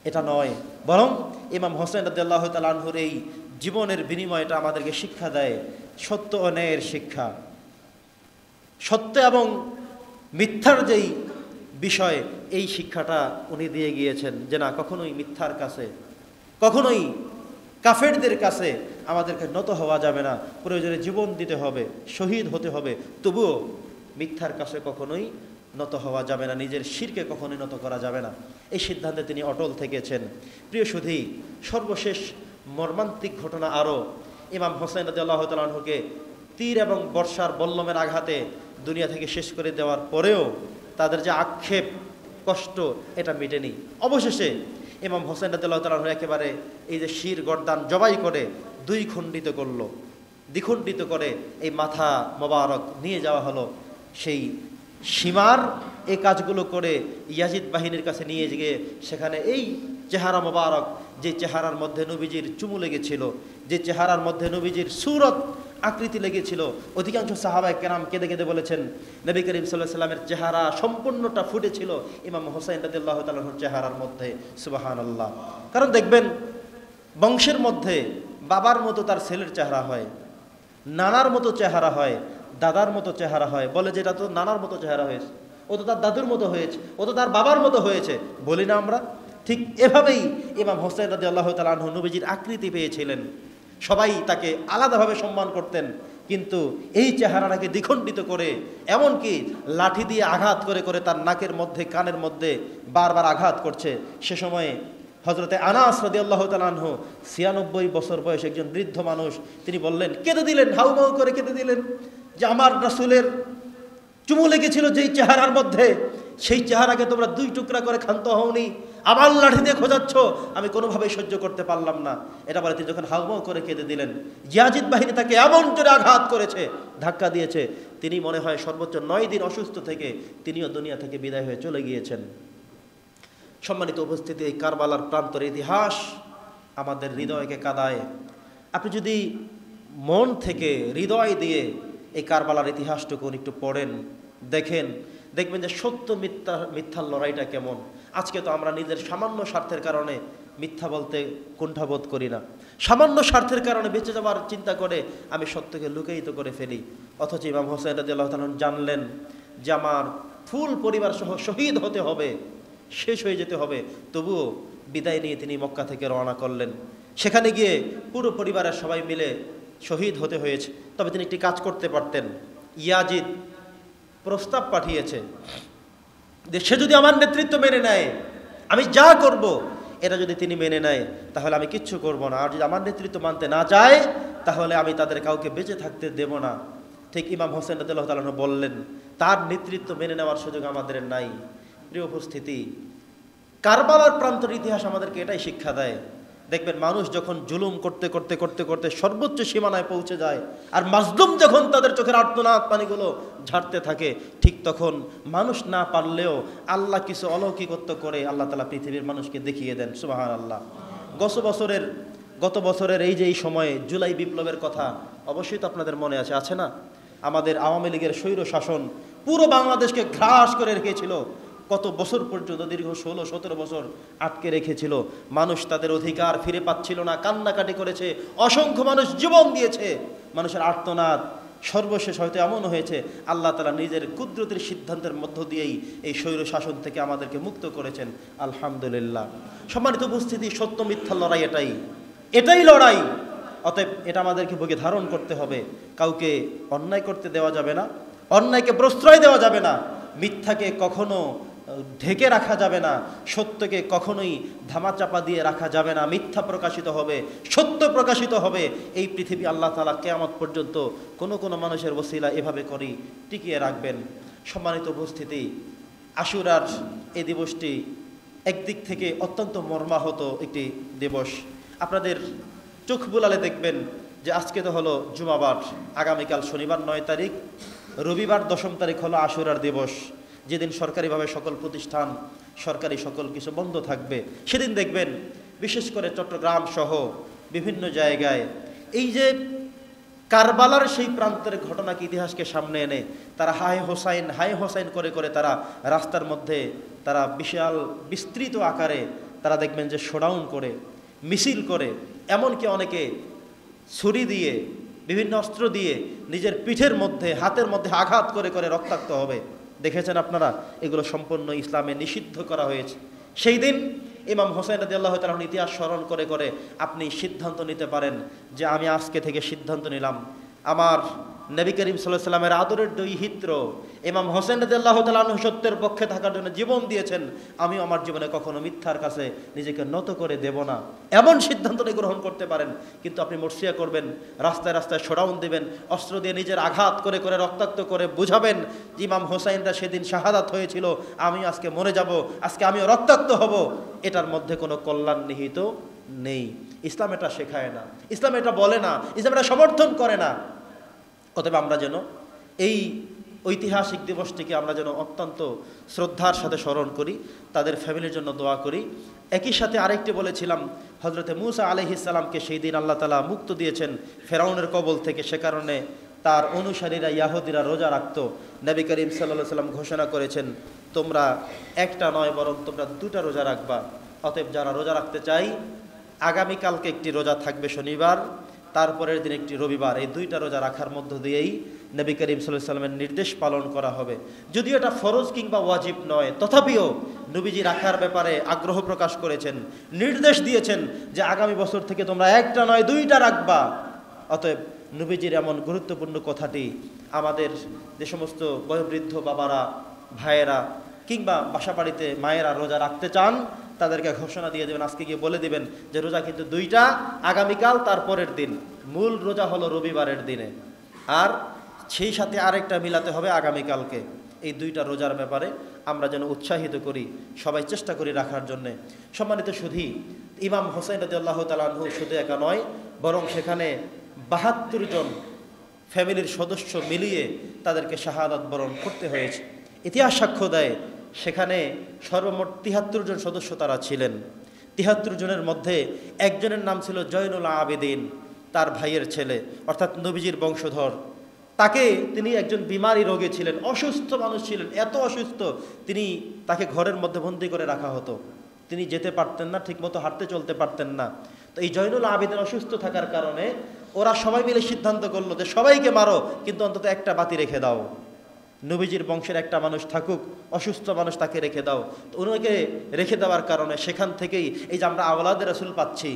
এটা নয়, বরং ইমাম হোসেন রাদিয়াল্লাহু তাআলা আনহুর এই জীবনের বিনিময়টা আমাদেরকে শিক্ষা দেয়, সত্য ও ন্যায়ের শিক্ষা। সত্য এবং মিথ্যার যেই বিষয়, এই শিক্ষাটা উনি দিয়ে গিয়েছেন যে না, কখনোই মিথ্যার কাছে, কখনোই কাফেরদের কাছে আমাদেরকে নত হওয়া যাবে না। প্রয়োজনে জীবন দিতে হবে, শহীদ হতে হবে, তবুও মিথ্যার কাছে কখনোই নত হওয়া যাবে না, নিজের শিরকে কখনোই নত করা যাবে না। এই সিদ্ধান্তে তিনি অটল থেকেছেন। প্রিয় সুধী, সর্বশেষ মর্মান্তিক ঘটনা আরও, ইমাম হোসেন রাদিয়াল্লাহু তাআলা আনহুকে তীর এবং বর্ষার বল্লমের আঘাতে দুনিয়া থেকে শেষ করে দেওয়ার পরেও তাদের যে আক্ষেপ, কষ্ট, এটা মেটেনি। অবশেষে ইমাম হোসেন রাদিয়াল্লাহু তাআলা আনহু একেবারে এই যে শির গর্দান জবাই করে দুই খণ্ডিত করলো, দ্বিখণ্ডিত করে এই মাথা মোবারক নিয়ে যাওয়া হলো সেই সীমার। এই কাজগুলো করে ইয়াজিদ বাহিনীর কাছে নিয়ে গিয়ে সেখানে এই চেহারা মোবারক, যে চেহারার মধ্যে নবীজির চুমু লেগেছিল, যে চেহারার মধ্যে নবীজির সুরত আকৃতি লেগেছিল, অধিকাংশ সাহাবায়ে কেরাম কেঁদে কেঁদে বলেছেন নবী করিম সাল্লাল্লাহু আলাইহি ওয়াসাল্লামের চেহারা সম্পূর্ণটা ফুটেছিল ইমাম হোসেন রাদিয়াল্লাহু তাআলার চেহারার মধ্যে। সুবহানাল্লাহ। কারণ দেখবেন বংশের মধ্যে বাবার মতো তার ছেলের চেহারা হয়, নানার মতো চেহারা হয়, দাদার মতো চেহারা হয়, বলে যে এটা তো নানার মতো চেহারা হয়েছে, ও তো তার দাদুর মতো হয়েছে, ও তো তার বাবার মতো হয়েছে, বলি না আমরা? ঠিক এভাবেই ইমাম হোসেন রাদিয়াল্লাহু তাআলা আনহু নবীজির আকৃতি পেয়েছিলেন। সবাই তাকে আলাদাভাবে সম্মান করতেন, কিন্তু এই চেহারাটাকে দ্বিখণ্ডিত করে, এমনকি লাঠি দিয়ে আঘাত করে করে তার নাকের মধ্যে, কানের মধ্যে বারবার আঘাত করছে। সে সময়ে হযরতে আনাস রাদিয়াল্লাহু তাআলা আনহু ৯৬ বছর বয়স একজন বৃদ্ধ মানুষ, তিনি বললেন, কেঁদে দিলেন, হাউমাউ করে কেঁদে দিলেন যে আমার রাসূলের চুমু লেগেছিল যেই চেহারার মধ্যে, সেই চেহারাকে তোমরা দুই টুকরা করে ক্ষান্ত হওনি, আবার লাঠি দিয়ে খোঁজাচ্ছ, আমি কোনোভাবেই সহ্য করতে পারলাম না। এটা বলে তিনি যখন হাউমাউ করে কেঁদে দিলেন, ইয়াজিদ বাহিনী তাকে এমন জোরে আঘাত করেছে, ধাক্কা দিয়েছে, তিনি মনে হয় সর্বোচ্চ ৯ দিন অসুস্থ থেকে তিনিও দুনিয়া থেকে বিদায় হয়ে চলে গিয়েছেন। সম্মানিত উপস্থিতি, এই কারবালার প্রান্তর ইতিহাস আমাদের হৃদয়কে কাঁদায়। আপনি যদি মন থেকে, হৃদয় দিয়ে এই কারবালার ইতিহাসটুকু একটু পড়েন, দেখেন, দেখবেন যে সত্য মিথ্যার লড়াইটা কেমন। আজকে তো আমরা নিজের সামান্য স্বার্থের কারণে মিথ্যা বলতে কুণ্ঠাবোধ করি না, সামান্য স্বার্থের কারণে বেঁচে যাওয়ার চিন্তা করে আমি সত্যকে লুকায়িত করে ফেলি। অথচ ইমাম হোসেন রাদিয়াল্লাহু তাআলা জানলেন যে আমার ফুল পরিবার সহ শহীদ হতে হবে, শেষ হয়ে যেতে হবে, তবুও বিদায় নিয়ে তিনি মক্কা থেকে রওনা করলেন। সেখানে গিয়ে পুরো পরিবারের সবাই মিলে শহীদ হতে হয়েছে। তবে তিনি একটি কাজ করতে পারতেন। ইয়াজিদ প্রস্তাব পাঠিয়েছে যে সে যদি আমার নেতৃত্ব মেনে নেয়, আমি যা করব এটা যদি তিনি মেনে নেয় তাহলে আমি কিচ্ছু করব না, আর যদি আমার নেতৃত্ব মানতে না চায় তাহলে আমি তাদের কাউকে বেঁচে থাকতে দেব না। ঠিক ইমাম হোসেন রাদিয়াল্লাহু তাআলা আনহু বললেন, তার নেতৃত্ব মেনে নেওয়ার সুযোগ আমাদের নাই। প্রিয় উপস্থিতি, কারবালার প্রান্তর ইতিহাস আমাদেরকে এটাই শিক্ষা দেয়। দেখবেন মানুষ যখন জুলুম করতে করতে করতে করতে সর্বোচ্চ সীমানায় পৌঁছে যায়, আর মাজলুম যখন তাদের চোখের আর্তনাদ পানিগুলো ঝাড়তে থাকে, ঠিক তখন মানুষ না পারলেও আল্লাহ কিছু অলৌকিকত্ব করে আল্লাহ তাআলা পৃথিবীর মানুষকে দেখিয়ে দেন। সুবহানাল্লাহ। গত বছরের এই যে এই সময়ে জুলাই বিপ্লবের কথা অবশ্যই তো আপনাদের মনে আছে না? আমাদের আওয়ামী লীগের স্বৈর শাসন পুরো বাংলাদেশকে গ্রাস করে রেখেছিল। কত বছর পর্যন্ত, দীর্ঘ 16-17 বছর আটকে রেখেছিল। মানুষ তাদের অধিকার ফিরে পাচ্ছিল না, কান্নাকাটি করেছে, অসংখ্য মানুষ জীবন দিয়েছে। মানুষের আর্তনাদ সর্বশেষ হয়তো এমন হয়েছে আল্লাহ তাআলা নিজের কুদরতের সিদ্ধান্তের মধ্য দিয়েই এই স্বৈর শাসন থেকে আমাদেরকে মুক্ত করেছেন, আলহামদুলিল্লাহ। সম্মানিত উপস্থিতি, সত্য মিথ্যার লড়াই এটাই লড়াই। অতএব এটা আমাদেরকে বুকে ধারণ করতে হবে। কাউকে অন্যায় করতে দেওয়া যাবে না, অন্যায়কে প্রশ্রয় দেওয়া যাবে না, মিথ্যাকে কখনো ঢেকে রাখা যাবে না, সত্যকে কখনোই ধামাচাপা দিয়ে রাখা যাবে না। মিথ্যা প্রকাশিত হবে, সত্য প্রকাশিত হবে। এই পৃথিবী আল্লাহ তাআলা কিয়ামত পর্যন্ত কোনো মানুষের ওসিলা এভাবে করেই টিকিয়ে রাখবেন। সম্মানিত উপস্থিতি, আশুরার এই দিবসটি একদিক থেকে অত্যন্ত মর্মাহত একটি দিবস। আপনাদের চোখ বুলালে দেখবেন যে আজকে তো হলো জুমাবার, আগামীকাল শনিবার 9 তারিখ, রবিবার 10 তারিখ হলো আশুরার দিবস, যেদিন সরকারিভাবে সকল প্রতিষ্ঠান, সরকারি সকল কিছু বন্ধ থাকবে। সেদিন দেখবেন বিশেষ করে চট্টগ্রাম সহ বিভিন্ন জায়গায় এই যে কারবালার সেই প্রান্তের ঘটনাকে, ইতিহাসকে সামনে এনে তারা হাই হোসাইন করে করে তারা রাস্তার মধ্যে তারা বিশাল বিস্তৃত আকারে তারা দেখবেন যে শোডাউন করে, মিছিল করে, এমনকি অনেকে ছুরি দিয়ে, বিভিন্ন অস্ত্র দিয়ে নিজের পিঠের মধ্যে, হাতের মধ্যে আঘাত করে করে রক্তাক্ত হবে। দেখেছেন আপনারা? এগুলো সম্পূর্ণ ইসলামে নিষিদ্ধ করা হয়েছে। সেই দিন ইমাম হোসেন রাদিয়াল্লাহু তাআলার ইতিহাস স্মরণ করে করে আপনি সিদ্ধান্ত নিতে পারেন যে আমি আজকে থেকে সিদ্ধান্ত নিলাম, আমার নবী করিম সাল্লাল্লাহু আলাইহি ওয়াসাল্লামের আদরের দৈহিত্র ইমাম হোসেন রাদিয়াল্লাহু তাআলা আনহু সত্যের পক্ষে থাকার জন্য জীবন দিয়েছেন, আমি আমার জীবনে কখনো মিথ্যার কাছে নিজেকে নত করে দেব না। এমন সিদ্ধান্তটি গ্রহণ করতে পারেন। কিন্তু আপনি মর্সিয়া করবেন, রাস্তায় রাস্তায় শোডাউন দেবেন, অস্ত্র দিয়ে নিজের আঘাত করে করে রক্তাক্ত করে বুঝাবেন ইমাম হোসাইনরা সেদিন শাহাদাত হয়েছিল, আমি আজকে মরে যাব, আজকে আমিও রক্তাক্ত হব। এটার মধ্যে কোনো কল্যাণ নিহিত নেই। ইসলাম এটা শেখায় না, ইসলাম এটা বলে না, ইসলাম এটা সমর্থন করে না। অতএব আমরা যেন এই ঐতিহাসিক দিবসটিকে আমরা যেন অত্যন্ত শ্রদ্ধার সাথে স্মরণ করি, তাদের ফ্যামিলির জন্য দোয়া করি। একই সাথে আরেকটি বলেছিলাম, হযরতে মূসা আলাইহিস সালামকে সেই দিন আল্লাহ তাআলা মুক্ত দিয়েছেন ফেরাউনের কবল থেকে। সে কারণে তার অনুসারীরা, ইয়াহুদিরা রোজা রাখত। নবী করিম সাল্লাল্লাহু আলাইহি সাল্লাম ঘোষণা করেছেন, তোমরা একটা নয় বরং তোমরা 2টা রোজা রাখবা। অতএব যারা রোজা রাখতে চাই, আগামীকালকে একটি রোজা থাকবে শনিবার, তারপরের দিন একটি রবিবার, এই 2টা রোজা রাখার মধ্য দিয়েই নবী করিম সাল্লাল্লাহু আলাইহি সাল্লামের নির্দেশ পালন করা হবে। যদিও এটা ফরজ কিংবা ওয়াজিব নয়, তথাপিও নবীজি রাখার ব্যাপারে আগ্রহ প্রকাশ করেছেন, নির্দেশ দিয়েছেন যে আগামী বছর থেকে তোমরা একটা নয় 2টা রাখবা। অতএব নবীজির এমন গুরুত্বপূর্ণ কথাটি আমাদের যে সমস্ত বয়োবৃদ্ধ বাবারা, ভাইয়েরা কিংবা বাসা বাড়িতে মায়েরা রোজা রাখতে চান, তাদেরকে ঘোষণা দিয়ে দেবেন, আজকে গিয়ে বলে দিবেন যে রোজা কিন্তু 2টা, আগামীকাল তারপরের দিন। মূল রোজা হলো রবিবারের দিনে, আর সেই সাথে আরেকটা মিলাতে হবে আগামীকালকে। এই 2টা রোজার ব্যাপারে আমরা যেন উৎসাহিত করি, সবাই চেষ্টা করি রাখার জন্যে। সম্মানিত সুধী, ইমাম হোসেন রাদিয়াল্লাহু তাআলা আনহু শুধু একা নয়, বরং সেখানে 72 জন ফ্যামিলির সদস্য মিলিয়ে তাদেরকে শাহাদাত বরণ করতে হয়েছে। ইতিহাস সাক্ষ্য দেয় সেখানে সর্বমোট 73 জন সদস্য তারা ছিলেন। 73 জনের মধ্যে একজনের নাম ছিল জয়নুল আবেদিন, তার ভাইয়ের ছেলে, অর্থাৎ নবীজির বংশধর। তিনি একজন বিমারি রোগে ছিলেন, অসুস্থ মানুষ ছিলেন, এত অসুস্থ তাকে ঘরের মধ্যে বন্দি করে রাখা হতো। তিনি যেতে পারতেন না, ঠিকমতো হাঁটতে চলতে পারতেন না। তো এই জয়নুল আবেদিন অসুস্থ থাকার কারণে ওরা সবাই মিলে সিদ্ধান্ত করলো যে সবাইকে মারো, কিন্তু অন্তত একটা বাতি রেখে দাও, নবীজির বংশের একটা মানুষ থাকুক, অসুস্থ মানুষ তাকে রেখে দাও। তো ওনাকে রেখে দেওয়ার কারণে সেখান থেকেই এই যে আমরা আওলাদে রাসূল পাচ্ছি,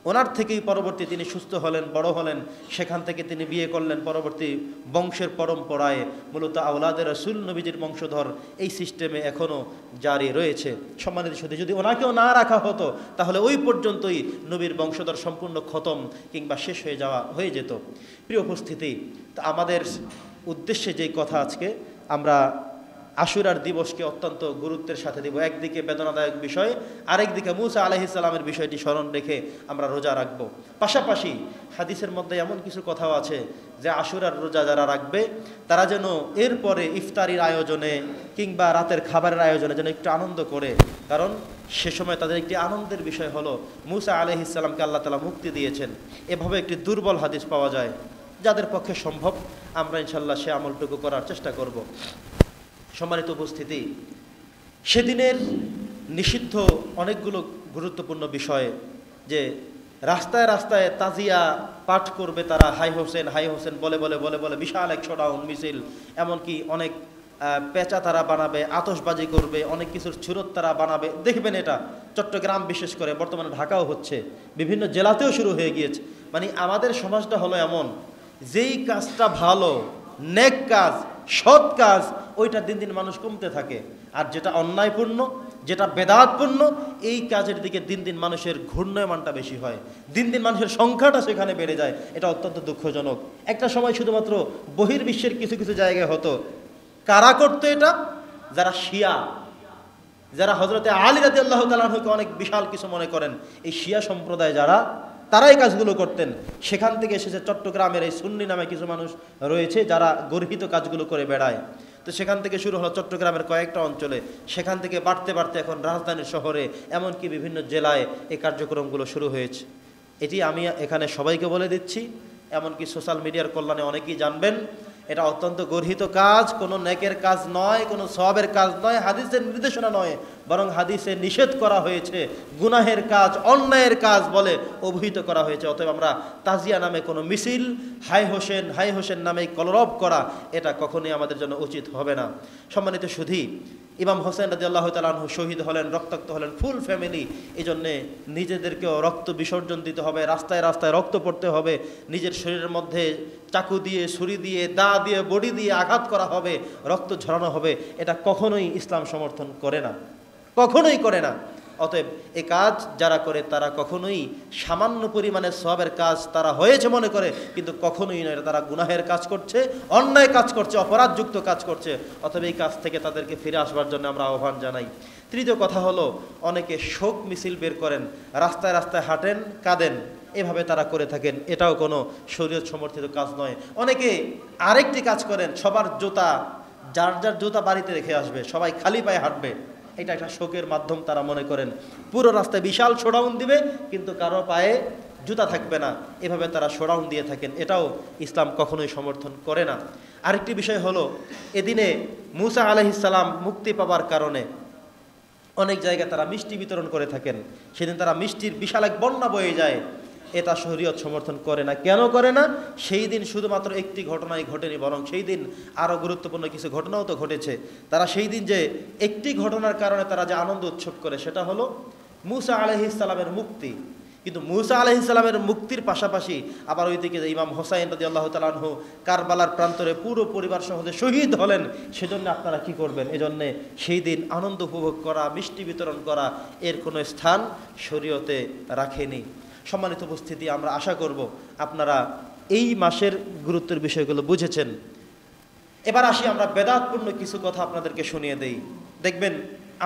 ওনার থেকেই পরবর্তী তিনি সুস্থ হলেন, বড় হলেন, সেখান থেকে তিনি বিয়ে করলেন, পরবর্তী বংশের পরম্পরায় মূলত আওলাদের রাসূল নবীজির বংশধর এই সিস্টেমে এখনও জারি রয়েছে। সম্মানিত সুধী, যদি ওনাকেও না রাখা হতো তাহলে ওই পর্যন্তই নবীর বংশধর সম্পূর্ণ খতম কিংবা শেষ হয়ে যেত। প্রিয় উপস্থিতি, তো আমাদের উদ্দেশ্যে যেই কথা আজকে আমরা আশুরার দিবসকে অত্যন্ত গুরুত্বের সাথে দিব। একদিকে বেদনাদায়ক বিষয়, আরেকদিকে মুসা আলাইহিস সালামের বিষয়টি স্মরণ রেখে আমরা রোজা রাখব। পাশাপাশি হাদিসের মধ্যে এমন কিছু কথাও আছে যে আশুরার রোজা যারা রাখবে তারা যেন এরপরে ইফতারির আয়োজনে কিংবা রাতের খাবারের আয়োজনে যেন একটু আনন্দ করে, কারণ সে সময় তাদের একটি আনন্দের বিষয় হলো মুসা আলাইহিস সালামকে আল্লাহ তাআলা মুক্তি দিয়েছেন। এভাবে একটি দুর্বল হাদিস পাওয়া যায়, যাদের পক্ষে সম্ভব আমরা ইনশাল্লাহ সে আমলটুকু করার চেষ্টা করব। সম্মানিত উপস্থিতি, সেদিনের নিষিদ্ধ অনেকগুলো গুরুত্বপূর্ণ বিষয়, যে রাস্তায় রাস্তায় তাজিয়া পাঠ করবে তারা, হাই হোসেন বলে বলে বলে বলে বিশাল এক শোডাউন মিছিল, এমনকি অনেক পেঁচা তারা বানাবে, আতশবাজি করবে, অনেক কিছুর ছুরত তারা বানাবে। দেখবেন এটা চট্টগ্রাম বিশেষ করে, বর্তমানে ঢাকাও হচ্ছে, বিভিন্ন জেলাতেও শুরু হয়ে গিয়েছে। মানে আমাদের সমাজটা হলো এমন, যেই কাজটা ভালো, নেক কাজ, সৎ কাজ, ওইটা দিন দিন মানুষ কমতে থাকে, আর যেটা অন্যায়পূর্ণ, যেটা বেদাতপূর্ণ, এই কাজের দিকে দিন দিন মানুষের ঘূর্ণয়মানটা বেশি হয়, দিন দিন মানুষের সংখ্যাটা সেখানে বেড়ে যায়। এটা অত্যন্ত দুঃখজনক। একটা সময় শুধুমাত্র বহির্বিশ্বের কিছু কিছু জায়গায় হতো। কারা করতো এটা? যারা শিয়া, যারা হযরতে আলী রাদিয়াল্লাহু তাআলা আনহুকে অনেক বিশাল কিছু মনে করেন, এই শিয়া সম্প্রদায় যারা, তারাই কাজগুলো করতেন। সেখান থেকে এসেছে চট্টগ্রামের এই সুন্নি নামে কিছু মানুষ রয়েছে যারা গর্হিত কাজগুলো করে বেড়ায়। তো সেখান থেকে শুরু হলো চট্টগ্রামের কয়েকটা অঞ্চলে, সেখান থেকে বাড়তে বাড়তে এখন রাজধানীর শহরে, এমনকি বিভিন্ন জেলায় এই কার্যক্রমগুলো শুরু হয়েছে। এটি আমি এখানে সবাইকে বলে দিচ্ছি, এমনকি সোশ্যাল মিডিয়ার কল্যাণে অনেকেই জানবেন। এটা অত্যন্ত গর্হিত কাজ, কোনো নেকের কাজ নয়, কোনো সওয়াবের কাজ নয়, হাদিসের নির্দেশনা নয়, বরং হাদিসে নিষেধ করা হয়েছে, গুনাহের কাজ, অন্যায়ের কাজ বলে অভিহিত করা হয়েছে। অতএব আমরা তাজিয়া নামে কোনো মিছিল, হাই হোসেন নামে কলরব করা, এটা কখনোই আমাদের জন্য উচিত হবে না। সম্মানিত সুধী, ইমাম হোসেন রাদিয়াল্লাহু তাআলা আনহু শহীদ হলেন, রক্তাক্ত হলেন, ফুল ফ্যামিলি। এই জন্যে নিজেদেরকেও রক্ত বিসর্জন দিতে হবে, রাস্তায় রাস্তায় রক্ত পড়তে হবে, নিজের শরীরের মধ্যে চাকু দিয়ে, ছুরি দিয়ে, দা দিয়ে, বডি দিয়ে আঘাত করা হবে, রক্ত ঝরানো হবে। এটা কখনোই ইসলাম সমর্থন করে না, কখনোই করে না। অতএব এ কাজ যারা করে তারা কখনোই সামান্য পরিমাণে সওয়াবের কাজ তারা হয়েছে মনে করে, কিন্তু কখনোই নয়, তারা গুনাহের কাজ করছে, অন্যায় কাজ করছে, অপরাধযুক্ত কাজ করছে। অতএব এই কাজ থেকে তাদেরকে ফিরে আসবার জন্য আমরা আহ্বান জানাই। তৃতীয় কথা হলো, অনেকে শোক মিছিল বের করেন, রাস্তায় রাস্তায় হাঁটেন, কাঁদেন, এভাবে তারা করে থাকেন। এটাও কোনো শরীয়ত সমর্থিত কাজ নয়। অনেকে আরেকটি কাজ করেন, সবার জুতা, যার যার জুতা বাড়িতে রেখে আসবে, সবাই খালি পায়ে হাঁটবে, এটা একটা শোকের মাধ্যম তারা মনে করেন। পুরো রাস্তায় বিশাল শোডাউন দিবে, কিন্তু কারো পায়ে জুতা থাকবে না, এভাবে তারা শোডাউন দিয়ে থাকেন। এটাও ইসলাম কখনোই সমর্থন করে না। আরেকটি বিষয় হলো, এদিনে মুসা আলাইহিস সালাম মুক্তি পাবার কারণে অনেক জায়গায় তারা মিষ্টি বিতরণ করে থাকেন। সেদিন তারা মিষ্টির বিশাল এক বন্যা বয়ে যায়, এটা শরীয়ত সমর্থন করে না। কেন করে না? সেই দিন শুধুমাত্র একটি ঘটনাই ঘটেনি, বরং সেই দিন আরও গুরুত্বপূর্ণ কিছু ঘটনাও তো ঘটেছে। তারা সেই দিন যে একটি ঘটনার কারণে তারা যে আনন্দ উৎসব করে, সেটা হলো মুসা আলাইহিস সালামের মুক্তি। কিন্তু মুসা আলাইহিস সালামের মুক্তির পাশাপাশি আবার ওইদিকে ইমাম হোসাইন রাদিয়াল্লাহু তাআলা আনহু কারবালার প্রান্তরে পুরো পরিবার সহ শহীদ হলেন। সেজন্য আপনারা কি করবেন? এজন্যে সেই দিন আনন্দ উপভোগ করা, মিষ্টি বিতরণ করা, এর কোনো স্থান শরীয়তে রাখেনি। সম্মানিত উপস্থিতি, আমরা আশা করব আপনারা এই মাসের গুরুত্বের বিষয়গুলো বুঝেছেন। এবার আসি আমরা বেদাতপূর্ণ কিছু কথা আপনাদেরকে শুনিয়ে দেই। দেখবেন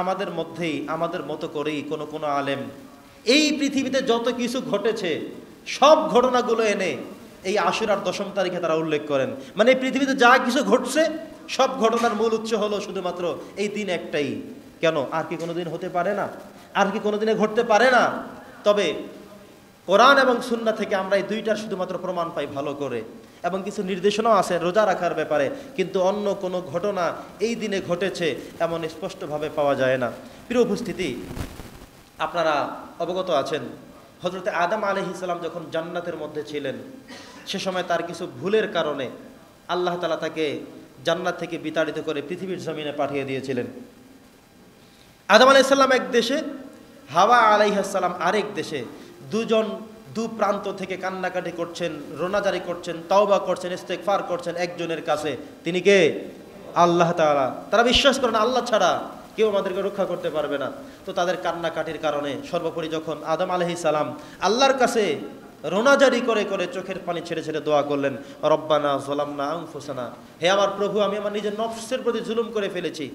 আমাদের মধ্যেই, আমাদের মতো করেই কোনো আলেম এই পৃথিবীতে যত কিছু ঘটেছে সব ঘটনাগুলো এনে এই আশুরার 10ম তারিখে তারা উল্লেখ করেন। মানে এই পৃথিবীতে যা কিছু ঘটছে সব ঘটনার মূল উৎস হলো শুধুমাত্র এই দিন একটাই। কেন? আর কি কোনো দিন হতে পারে না? আর কি কোনো দিনে ঘটতে পারে না? তবে কোরআন এবং সুন্নাহ থেকে আমরা এই দুইটার শুধুমাত্র প্রমাণ পাই ভালো করে, এবং কিছু নির্দেশনাও আছে রোজা রাখার ব্যাপারে, কিন্তু অন্য কোনো ঘটনা এই দিনে ঘটেছে এমন স্পষ্টভাবে পাওয়া যায় না। প্রিয় উপস্থিতি, আপনারা অবগত আছেন হযরতে আদম আলাইহিস সালাম যখন জান্নাতের মধ্যে ছিলেন, সে সময় তার কিছু ভুলের কারণে আল্লাহ তাআলা তাকে জান্নাত থেকে বিতাড়িত করে পৃথিবীর জমিনে পাঠিয়ে দিয়েছিলেন। আদম আলাইহিস সালাম এক দেশে, হাওয়া আলাইহিস সালাম আরেক দেশে, দুজন দু প্রান্ত থেকে কান্নাকাটি করছেন, রোনাজারি করছেন, তওবা করছেন, ইস্তেগফার করছেন একজনের কাছে। তিনি কে? আল্লাহ তাআলা। তারা বিশ্বাস করেন আল্লাহ ছাড়া কেউ আমাদেরকে রক্ষা করতে পারবে না। তো তাদের কান্নাকাটির কারণে সর্বোপরি যখন আদম আলাইহিস সালাম আল্লাহর কাছে রোনাজারি করে করে চোখের পানি ছেড়ে ছেড়ে দোয়া করলেন, রব্বানা যালামনা আনফুসানা, হে আমার প্রভু, আমি আমার নিজের নফসের প্রতি জুলুম করে ফেলেছি।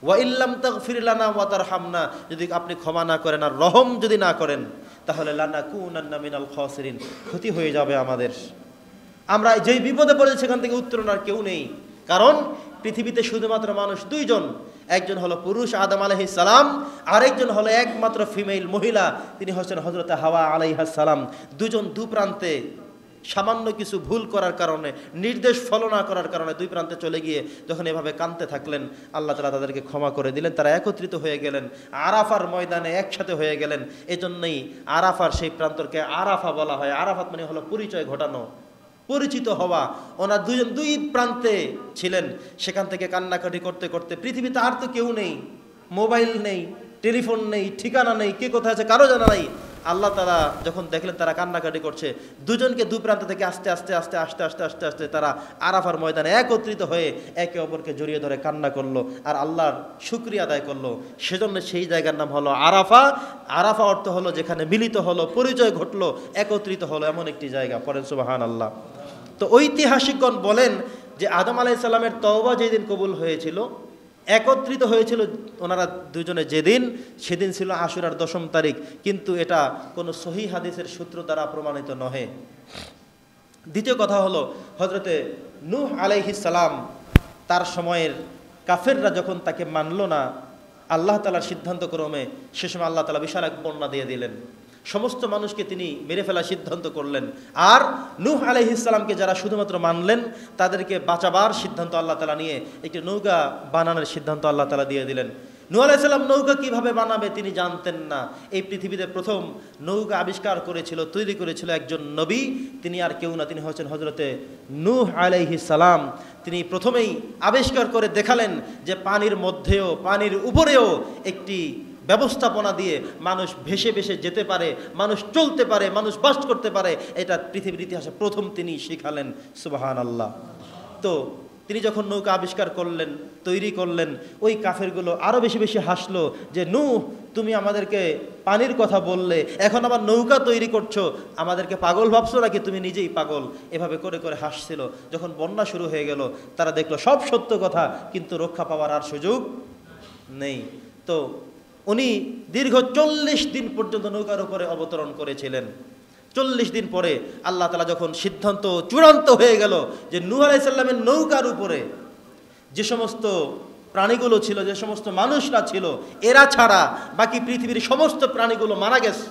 ওয়া ইল্লাম তাগফির লানা ওয়া তারহামনা, যদি আপনি ক্ষমা না করেন আর রহম যদি না করেন, তাহলে লানাকুনান্না মিনাল খাসিরিন, ক্ষতি হয়ে যাবে আমাদের। আমরা যেই বিপদে পড়েছি সেখান থেকে উত্তরণ আর কেউ নেই। কারণ পৃথিবীতে শুধুমাত্র মানুষ দুইজন, একজন হলো পুরুষ আদম আলাইহিস সালাম, আরেকজন হলো একমাত্র ফিমেল মহিলা, তিনি হচ্ছেন হযরত হাওয়া আলাইহাস সালাম। দুজন দু প্রান্তে সামান্য কিছু ভুল করার কারণে, নির্দেশ ফলো না করার কারণে দুই প্রান্তে চলে গিয়ে যখন এভাবে কাঁদতে থাকলেন, আল্লাহ তাআলা তাদেরকে ক্ষমা করে দিলেন। তারা একত্রিত হয়ে গেলেন, আরাফার ময়দানে একসাথে হয়ে গেলেন। এজন্যই আরাফার সেই প্রান্তরকে আরাফা বলা হয়। আরাফাত মানে হলো পরিচয় ঘটানো, পরিচিত হওয়া। ওনার দুজন দুই প্রান্তে ছিলেন, সেখান থেকে কান্নাকাটি করতে করতে, পৃথিবীতে আর তো কেউ নেই, মোবাইল নেই, টেলিফোন নেই, ঠিকানা নেই, কে কোথায় আছে কারো জানা নাই। আল্লাহ তাআলা যখন দেখলেন তারা কান্নাকাটি করছে, দুজনকে দু প্রান্ত থেকে আস্তে আস্তে আস্তে আস্তে আস্তে আস্তে আস্তে তারা আরাফার ময়দানে একত্রিত হয়ে একে অপরকে জড়িয়ে ধরে কান্না করলো আর আল্লাহর শুকরিয়া আদায় করলো। সেজন্য সেই জায়গার নাম হলো আরাফা। আরাফা অর্থ হলো যেখানে মিলিত হলো, পরিচয় ঘটলো, একত্রিত হলো, এমন একটি জায়গা। পড়েন সুবহানাল্লাহ। তো ঐতিহাসিকগণ বলেন যে আদম আলাইহিস সালামের তওবা যেদিন কবুল হয়েছিল, একত্রিত হয়েছিল ওনারা দুজনে যেদিন, সেদিন ছিল আশুরার 10ম তারিখ। কিন্তু এটা কোনো সহিহ হাদিসের সূত্র দ্বারা প্রমাণিত নহে। দ্বিতীয় কথা হলো, হযরতে নূহ আলাইহিস সালাম, তার সময়ের কাফেররা যখন তাকে মানল না আল্লাহ তাআলার সিদ্ধান্ত ক্রমে, সে সময় আল্লাহ তাআলা বিশাল এক বন্যা দিয়ে দিলেন। সমস্ত মানুষকে তিনি মেরে ফেলার সিদ্ধান্ত করলেন। আর নূহ আলাইহিস সালামকে যারা শুধুমাত্র মানলেন, তাদেরকে বাঁচাবার সিদ্ধান্ত আল্লাহ তাআলা নিয়ে একটি নৌকা বানানোর সিদ্ধান্ত আল্লাহ তাআলা দিয়ে দিলেন। নূহ আলাইহিস সালাম নৌকা কিভাবে বানাবে তিনি জানতেন না। এই পৃথিবীতে প্রথম নৌকা আবিষ্কার করেছিল, তৈরি করেছিল একজন নবী, তিনি আর কেউ না, তিনি হচ্ছেন হযরতে নূহ আলাইহিস সালাম। তিনি প্রথমেই আবিষ্কার করে দেখালেন যে পানির মধ্যেও, পানির উপরেও একটি ব্যবস্থাপনা দিয়ে মানুষ ভেসে ভেসে যেতে পারে, মানুষ চলতে পারে, মানুষ বাস করতে পারে। এটা পৃথিবীর ইতিহাসে প্রথম তিনি শিখালেন। সুবহানাল্লাহ। তো তিনি যখন নৌকা আবিষ্কার করলেন, তৈরি করলেন, ওই কাফেরগুলো আরও বেশি বেশি হাসলো যে নূহ, তুমি আমাদেরকে পানির কথা বললে, এখন আবার নৌকা তৈরি করছো, আমাদেরকে পাগল ভাবছো নাকি, তুমি নিজেই পাগল। এভাবে করে করে হাসছিল। যখন বন্যা শুরু হয়ে গেল, তারা দেখলো সব সত্য কথা, কিন্তু রক্ষা পাওয়ার আর সুযোগ নেই। তো উনি দীর্ঘ 40 দিন পর্যন্ত নৌকার উপরে অবতরণ করেছিলেন। 40 দিন পরে আল্লাহ তাআলা যখন সিদ্ধান্ত চূড়ান্ত হয়ে গেল যে নূহ আলাইহিস সালামের নৌকার উপরে যে সমস্ত প্রাণীগুলো ছিল, যে সমস্ত মানুষরা ছিল, এরা ছাড়া বাকি পৃথিবীর সমস্ত প্রাণীগুলো মারা গেছে,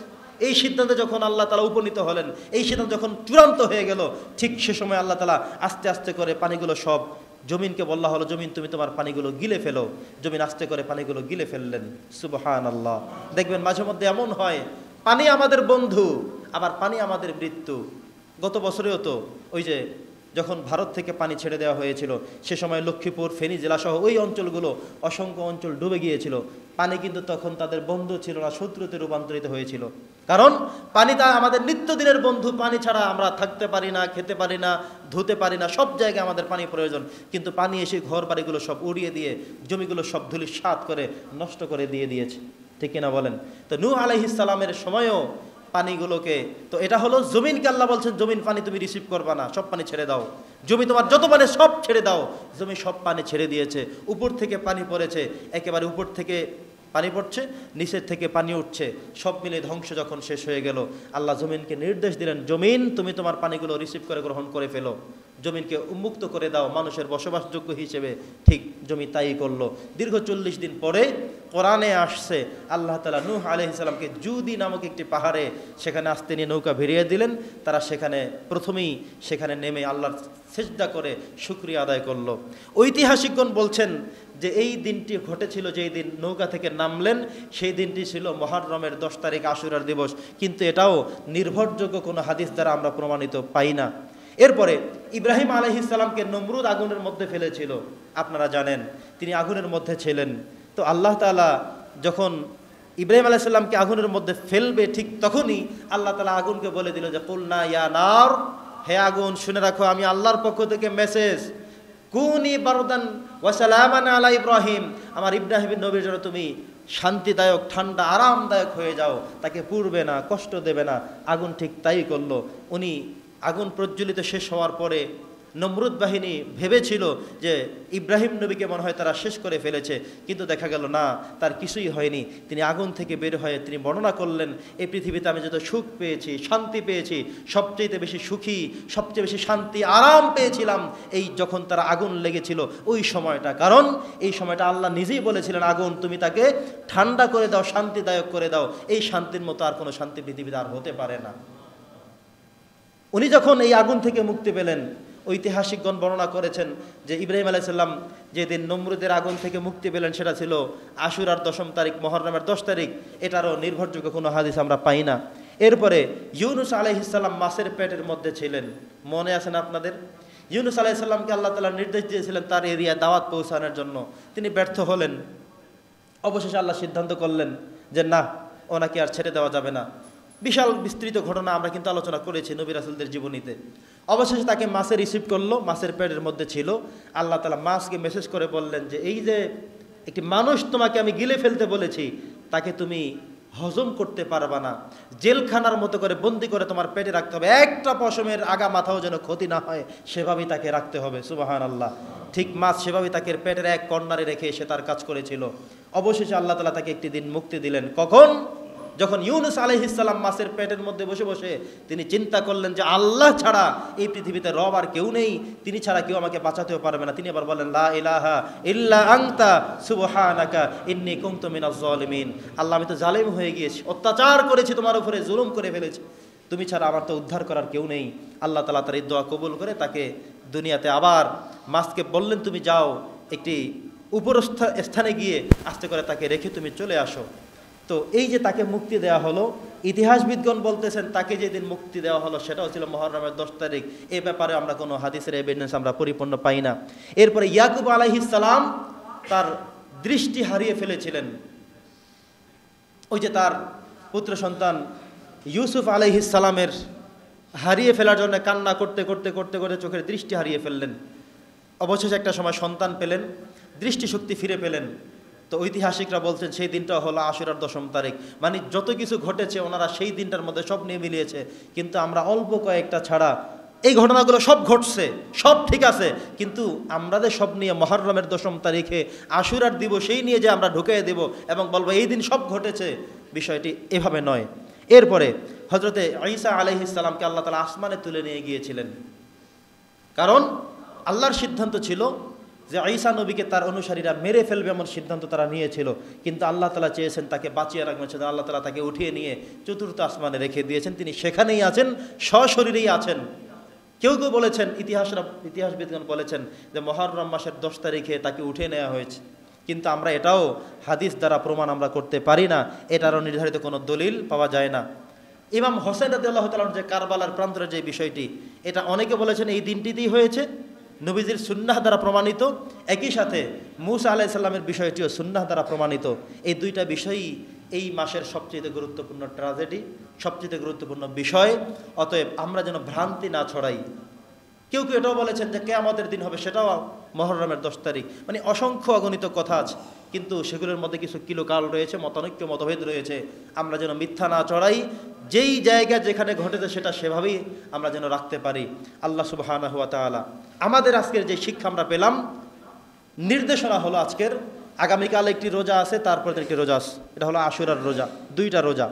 এই সিদ্ধান্তে যখন আল্লাহ তাআলা উপনীত হলেন, এই সিদ্ধান্ত যখন চূড়ান্ত হয়ে গেল, ঠিক সে সময় আল্লাহ তাআলা আস্তে আস্তে করে পানিগুলো সব, জমিনকে বলা হলো, জমিন তুমি তোমার পানিগুলো গিলে ফেলো। জমিন আস্তে করে পানিগুলো গিলে ফেললেন। সুবহানাল্লাহ। দেখবেন মাঝে মধ্যে এমন হয়, পানি আমাদের বন্ধু, আবার পানি আমাদের মৃত্যু। গত বছরেও তো ওই যে যখন ভারত থেকে পানি ছেড়ে দেওয়া হয়েছিল, সে সময় লক্ষ্মীপুর, ফেনী জেলাসহ ওই অঞ্চলগুলো, অসংখ্য অঞ্চল ডুবে গিয়েছিল। পানি কিন্তু তখন তাদের বন্ধু ছিল না, শত্রুতে রূপান্তরিত হয়েছিল। কারণ পানি তা আমাদের নিত্যদিনের বন্ধু। পানি ছাড়া আমরা থাকতে পারি না, খেতে পারি না, ধুতে পারি না, সব জায়গায় আমাদের পানি প্রয়োজন। কিন্তু পানি এসে ঘর বাড়িগুলো সব উড়িয়ে দিয়ে, জমিগুলো সব ধূলিসাৎ করে নষ্ট করে দিয়েছে। ঠিক কিনা বলেন? তো নূহ আলাইহিস সালামের সময়ও পানিগুলোকে, তো এটা হলো জমিনকে আল্লাহ বলছেন, জমিন পানি তুমি রিসিভ করবা না, সব পানি ছেড়ে দাও। জমি তোমার যত পানি সব ছেড়ে দাও। জমি সব পানি ছেড়ে দিয়েছে। উপর থেকে পানি পড়েছে, একেবারে উপর থেকে পানি পড়ছে, নিচের থেকে পানি উঠছে, সব মিলে ধ্বংস যখন শেষ হয়ে গেল, আল্লাহ জমিনকে নির্দেশ দিলেন, জমিন তুমি তোমার পানিগুলো রিসিভ করে গ্রহণ করে ফেলো, জমিনকে উন্মুক্ত করে দাও মানুষের বসবাসযোগ্য হিসেবে। ঠিক জমি তাই করলো। দীর্ঘ 40 দিন পরে কোরআনে আসছে, আল্লাহ তাআলা নূহ আলাইহিস সালামকে জুদি নামক একটি পাহাড়ে সেখানে আসতে নিয়ে নৌকা ভিড়িয়ে দিলেন। তারা সেখানে প্রথমেই সেখানে নেমে আল্লাহর সিজদা করে শুকরিয়া আদায় করলো। ঐতিহাসিকগণ বলছেন যে এই দিনটি ঘটেছিল, যেই দিন নৌকা থেকে নামলেন, সেই দিনটি ছিল মুহররমের 10 তারিখ, আশুরার দিবস। কিন্তু এটাও নির্ভরযোগ্য কোনো হাদিস দ্বারা আমরা প্রমাণিত পাই না। এরপরে ইব্রাহিম আলাইহিস সালামকে নমরুদ আগুনের মধ্যে ফেলেছিল, আপনারা জানেন, তিনি আগুনের মধ্যে ছিলেন। তো আল্লাহ তাআলা যখন ইব্রাহিম আলাইহিস সালামকে আগুনের মধ্যে ফেলবে, ঠিক তখনই আল্লাহ তাআলা আগুনকে বলে দিল যে কুলনা ইয়া নার, হে আগুন শুনে রাখো আমি আল্লাহর পক্ষ থেকে মেসেজ, কুনি বারদান ওয়া সালামান আলা ইব্রাহিম, আমার ইব্রাহিমের নবীর জন্য তুমি শান্তিদায়ক, ঠান্ডা, আরামদায়ক হয়ে যাও, তাকে পুড়বে না, কষ্ট দেবে না। আগুন ঠিক তাই করলো। উনি আগুন প্রজ্বলিত শেষ হওয়ার পরে নমরুদ বাহিনী ভেবেছিল যে ইব্রাহিম নবীকে মনে হয় তারা শেষ করে ফেলেছে, কিন্তু দেখা গেল না, তার কিছুই হয়নি। তিনি আগুন থেকে বের হয়ে তিনি বর্ণনা করলেন, এই পৃথিবীতে আমি যত সুখ পেয়েছি, শান্তি পেয়েছি, সবচেয়ে বেশি সুখী, সবচেয়ে বেশি শান্তি, আরাম পেয়েছিলাম এই যখন তারা আগুন লেগেছিল ওই সময়টা। কারণ এই সময়টা আল্লাহ নিজেই বলেছিলেন, আগুন তুমি তাকে ঠান্ডা করে দাও, শান্তিদায়ক করে দাও। এই শান্তির মতো আর কোনো শান্তি পৃথিবীতে আর হতে পারে না। উনি যখন এই আগুন থেকে মুক্তি পেলেন, ঐতিহাসিকগণ বর্ণনা করেছেন যে ইব্রাহিম আলাইহিস সালাম যেদিন নমরুদের আগুন থেকে মুক্তি পেলেন সেটা ছিল আশুরার 10ম তারিখ, মুহররমের 10 তারিখ। এটারও নির্ভরযোগ্য কোনো হাদিস আমরা পাই না। এরপরে ইউনুস আলাইহিস সালাম মাছের পেটের মধ্যে ছিলেন, মনে আছে না আপনাদের? ইউনুস আলাইহিস সালামকে আল্লাহ তাআলা নির্দেশ দিয়েছিলেন তার এরিয়া দাওয়াত পৌঁছানোর জন্য, তিনি ব্যর্থ হলেন। অবশেষে আল্লাহ সিদ্ধান্ত করলেন যে না, ওনাকে আর ছেড়ে দেওয়া যাবে না। বিশাল বিস্তৃত ঘটনা আমরা কিন্তু আলোচনা করেছি নবী রাসূলদের জীবনীতে। অবশেষে তাকে মাছে রিসিভ করলো, মাছের পেটের মধ্যে ছিল। আল্লাহ তাআলা মাছকে মেসেজ করে বললেন যে এই যে একটি মানুষ তোমাকে আমি গিলে ফেলতে বলেছি, তাকে তুমি হজম করতে পারবা না, জেলখানার মতো করে বন্দি করে তোমার পেটে রাখতে হবে, একটা পশমের আগা মাথাও যেন ক্ষতি না হয় সেভাবেই তাকে রাখতে হবে। সুবহানাল্লাহ। ঠিক মাছ সেভাবেই তাকে পেটের এক কর্নারে রেখে সে তার কাজ করেছিল। অবশেষে আল্লাহ তাআলা তাকে একটি দিন মুক্তি দিলেন। কখন? যখন ইউনুস আলাইহিস সালাম মাছের পেটের মধ্যে বসে বসে তিনি চিন্তা করলেন যে আল্লাহ ছাড়া এই পৃথিবীতে রব আর কেউ নেই, তিনি ছাড়া কেউ আমাকে বাঁচাতেও পারবে না। তিনি আবার বলেন লা ইলাহা ইল্লা আনতা সুবহানাকা ইন্নী কুনতু মিনাজ জালিমিন। আল্লাহ আমি তো জালেম হয়ে গিয়েছি, অত্যাচার করেছি, তোমার উপরে জুলুম করে ফেলেছি, তুমি ছাড়া আমার তো উদ্ধার করার কেউ নেই। আল্লাহ তাআলা তার এই দোয়া কবুল করে তাকে দুনিয়াতে আবার মাছকে বললেন তুমি যাও, একটি উপরস্থ স্থানে গিয়ে আস্তে করে তাকে রেখে তুমি চলে আসো। তো এই যে তাকে মুক্তি দেওয়া হলো, ইতিহাসবিদগণ বলতেছেন তাকে যেদিন মুক্তি দেওয়া হলো সেটাও ছিল মুহররমের 10 তারিখ। এ ব্যাপারে আমরা কোনো হাদিসের এভিডেন্স আমরা পরিপূর্ণ পাই না। এরপরে ইয়াকুব আলাইহিস সালাম তার দৃষ্টি হারিয়ে ফেলেছিলেন। ওই যে তার পুত্র সন্তান ইউসুফ আলাইহিস সালামের হারিয়ে ফেলার জন্য কান্না করতে করতে করতে করতে চোখের দৃষ্টি হারিয়ে ফেললেন। অবশেষে একটা সময় সন্তান পেলেন, দৃষ্টিশক্তি ফিরে পেলেন। তো ঐতিহাসিকরা বলছেন সেই দিনটা হলো আশুরার 10ম তারিখ। মানে যত কিছু ঘটেছে ওনারা সেই দিনটার মধ্যে সব নিয়ে মিলিয়েছে, কিন্তু আমরা অল্প কয়েকটা ছাড়া এই ঘটনাগুলো সব ঘটছে, সব ঠিক আছে, কিন্তু আমাদের সব নিয়ে মুহররমের 10ম তারিখে আশুরার দিবসেই নিয়ে যে আমরা ঢুকিয়ে দেব এবং বলবো এই দিন সব ঘটেছে, বিষয়টি এভাবে নয়। এরপরে হযরতে ঈসা আলাইহিস সালামকে আল্লাহ তাআলা আসমানে তুলে নিয়ে গিয়েছিলেন, কারণ আল্লাহর সিদ্ধান্ত ছিল যে ঈসা নবীকে তার অনুসারীরা মেরে ফেলবে এমন সিদ্ধান্ত তারা নিয়েছিল, কিন্তু আল্লাহ তাআলা চেয়েছেন তাকে বাঁচিয়ে রাখবেন। সেজন্য আল্লাহ তাআলা তাকে উঠিয়ে নিয়ে চতুর্থ আসমানে রেখে দিয়েছেন। তিনি সেখানেই আছেন, সশরীরেই আছেন। কেউ কেউ বলেছেন, ইতিহাসবিদগণ বলেছেন যে মুহররম মাসের 10 তারিখে তাকে উঠিয়ে নেওয়া হয়েছে, কিন্তু আমরা এটাও হাদিস দ্বারা প্রমাণ আমরা করতে পারি না, এটারও নির্ধারিত কোনো দলিল পাওয়া যায় না। ইমাম হোসেন রাদিয়াল্লাহু তাআলা যে কারবালার প্রান্তরে যে বিষয়টি, এটা অনেকে বলেছেন এই দিনটিতেই হয়েছে, নবীজির সুন্নাহ দ্বারা প্রমাণিত। একই সাথে মূসা আলাইহিস সালামের বিষয়টিও সুন্নাহ দ্বারা প্রমাণিত। এই দুইটা বিষয়ই এই মাসের সবচেয়ে গুরুত্বপূর্ণ ট্র্যাজেডি, সবচেয়ে গুরুত্বপূর্ণ বিষয়। অতএব আমরা যেন ভ্রান্তি না ছড়াই। কেউ কেউ এটাও বলেছেন যে কিয়ামতের দিন হবে, সেটাও মুহররমের 10 তারিখ। মানে অসংখ্য অগণিত কথা আছে, কিন্তু সেগুলোর মধ্যে কিছু কিলোকাল রয়েছে, মতানৈক্য মতভেদ রয়েছে। আমরা যেন মিথ্যা না চড়াই, যেই জায়গা যেখানে ঘটেছে সেটা সেভাবেই আমরা যেন রাখতে পারি। আল্লাহ সুবহানাহু ওয়া তাআলা আমাদের আজকের যে শিক্ষা আমরা পেলাম, নির্দেশনা হলো আজকের আগামীকাল একটি রোজা আছে, তারপরে একটি রোজা আছে, এটা হলো আশুরার রোজা, দুইটা রোজা।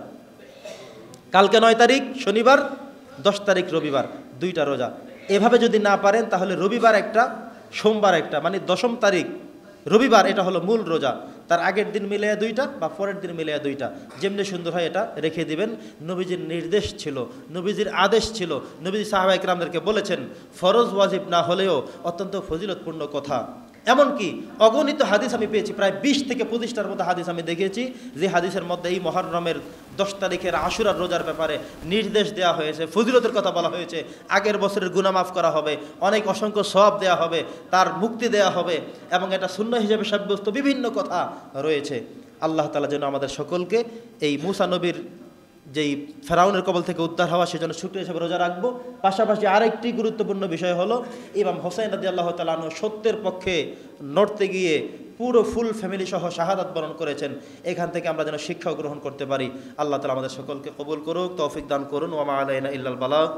কালকে 9 তারিখ শনিবার, 10 তারিখ রবিবার, দুইটা রোজা। এভাবে যদি না পারেন তাহলে রবিবার একটা, সোমবার একটা, মানে 10ম তারিখ রবিবার, এটা হলো মূল রোজা। তার আগের দিন মিলিয়ে দুইটা বা পরের দিন মিলিয়ে দুইটা, যেমনি সুন্দর হয় এটা রেখে দিবেন। নবীজির নির্দেশ ছিল, নবীজির আদেশ ছিল, নবীজি সাহাবা ইকরামদেরকে বলেছেন, ফরজ ওয়াজিব না হলেও অত্যন্ত ফজিলতপূর্ণ কথা। এমনকি অগণিত হাদিস আমি পেয়েছি, প্রায় 20 থেকে 25টার মতো হাদিস আমি দেখেছি, যে হাদিসের মধ্যে এই মুহররমের 10 তারিখের আশুরার রোজার ব্যাপারে নির্দেশ দেওয়া হয়েছে, ফজিলতের কথা বলা হয়েছে, আগের বছরের গুনাহ মাফ করা হবে, অনেক অসংখ্য সওয়াব দেওয়া হবে, তার মুক্তি দেওয়া হবে, এবং এটা সুন্নাহ হিসেবে সাব্যস্ত বিভিন্ন কথা রয়েছে। আল্লাহ তাআলা যেন আমাদের সকলকে এই মূসা নবীর যেই ফেরাউনের কবল থেকে উদ্ধার হওয়া সেজন্য শুকরিয়া হিসেবে রোজা রাখবো। পাশাপাশি আরেকটি গুরুত্বপূর্ণ বিষয় হলো ইমাম হোসেন রাদিয়াল্লাহু তাআলা আনহু সত্যের পক্ষে নড়তে গিয়ে পুরো ফুল ফ্যামিলি সহ শাহাদাত বরণ করেছেন। এখান থেকে আমরা যেন শিক্ষা গ্রহণ করতে পারি। আল্লাহ তাআলা আমাদের সকলকে কবুল করুক, তৌফিক দান করুন। ওয়া মা আলাইনা ইল্লাল বালাগ।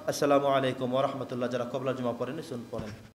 আসসালামু আলাইকুম ওয়া রাহমাতুল্লাহ। যারা কবলা জুমা পড়েন শুন পড়েন।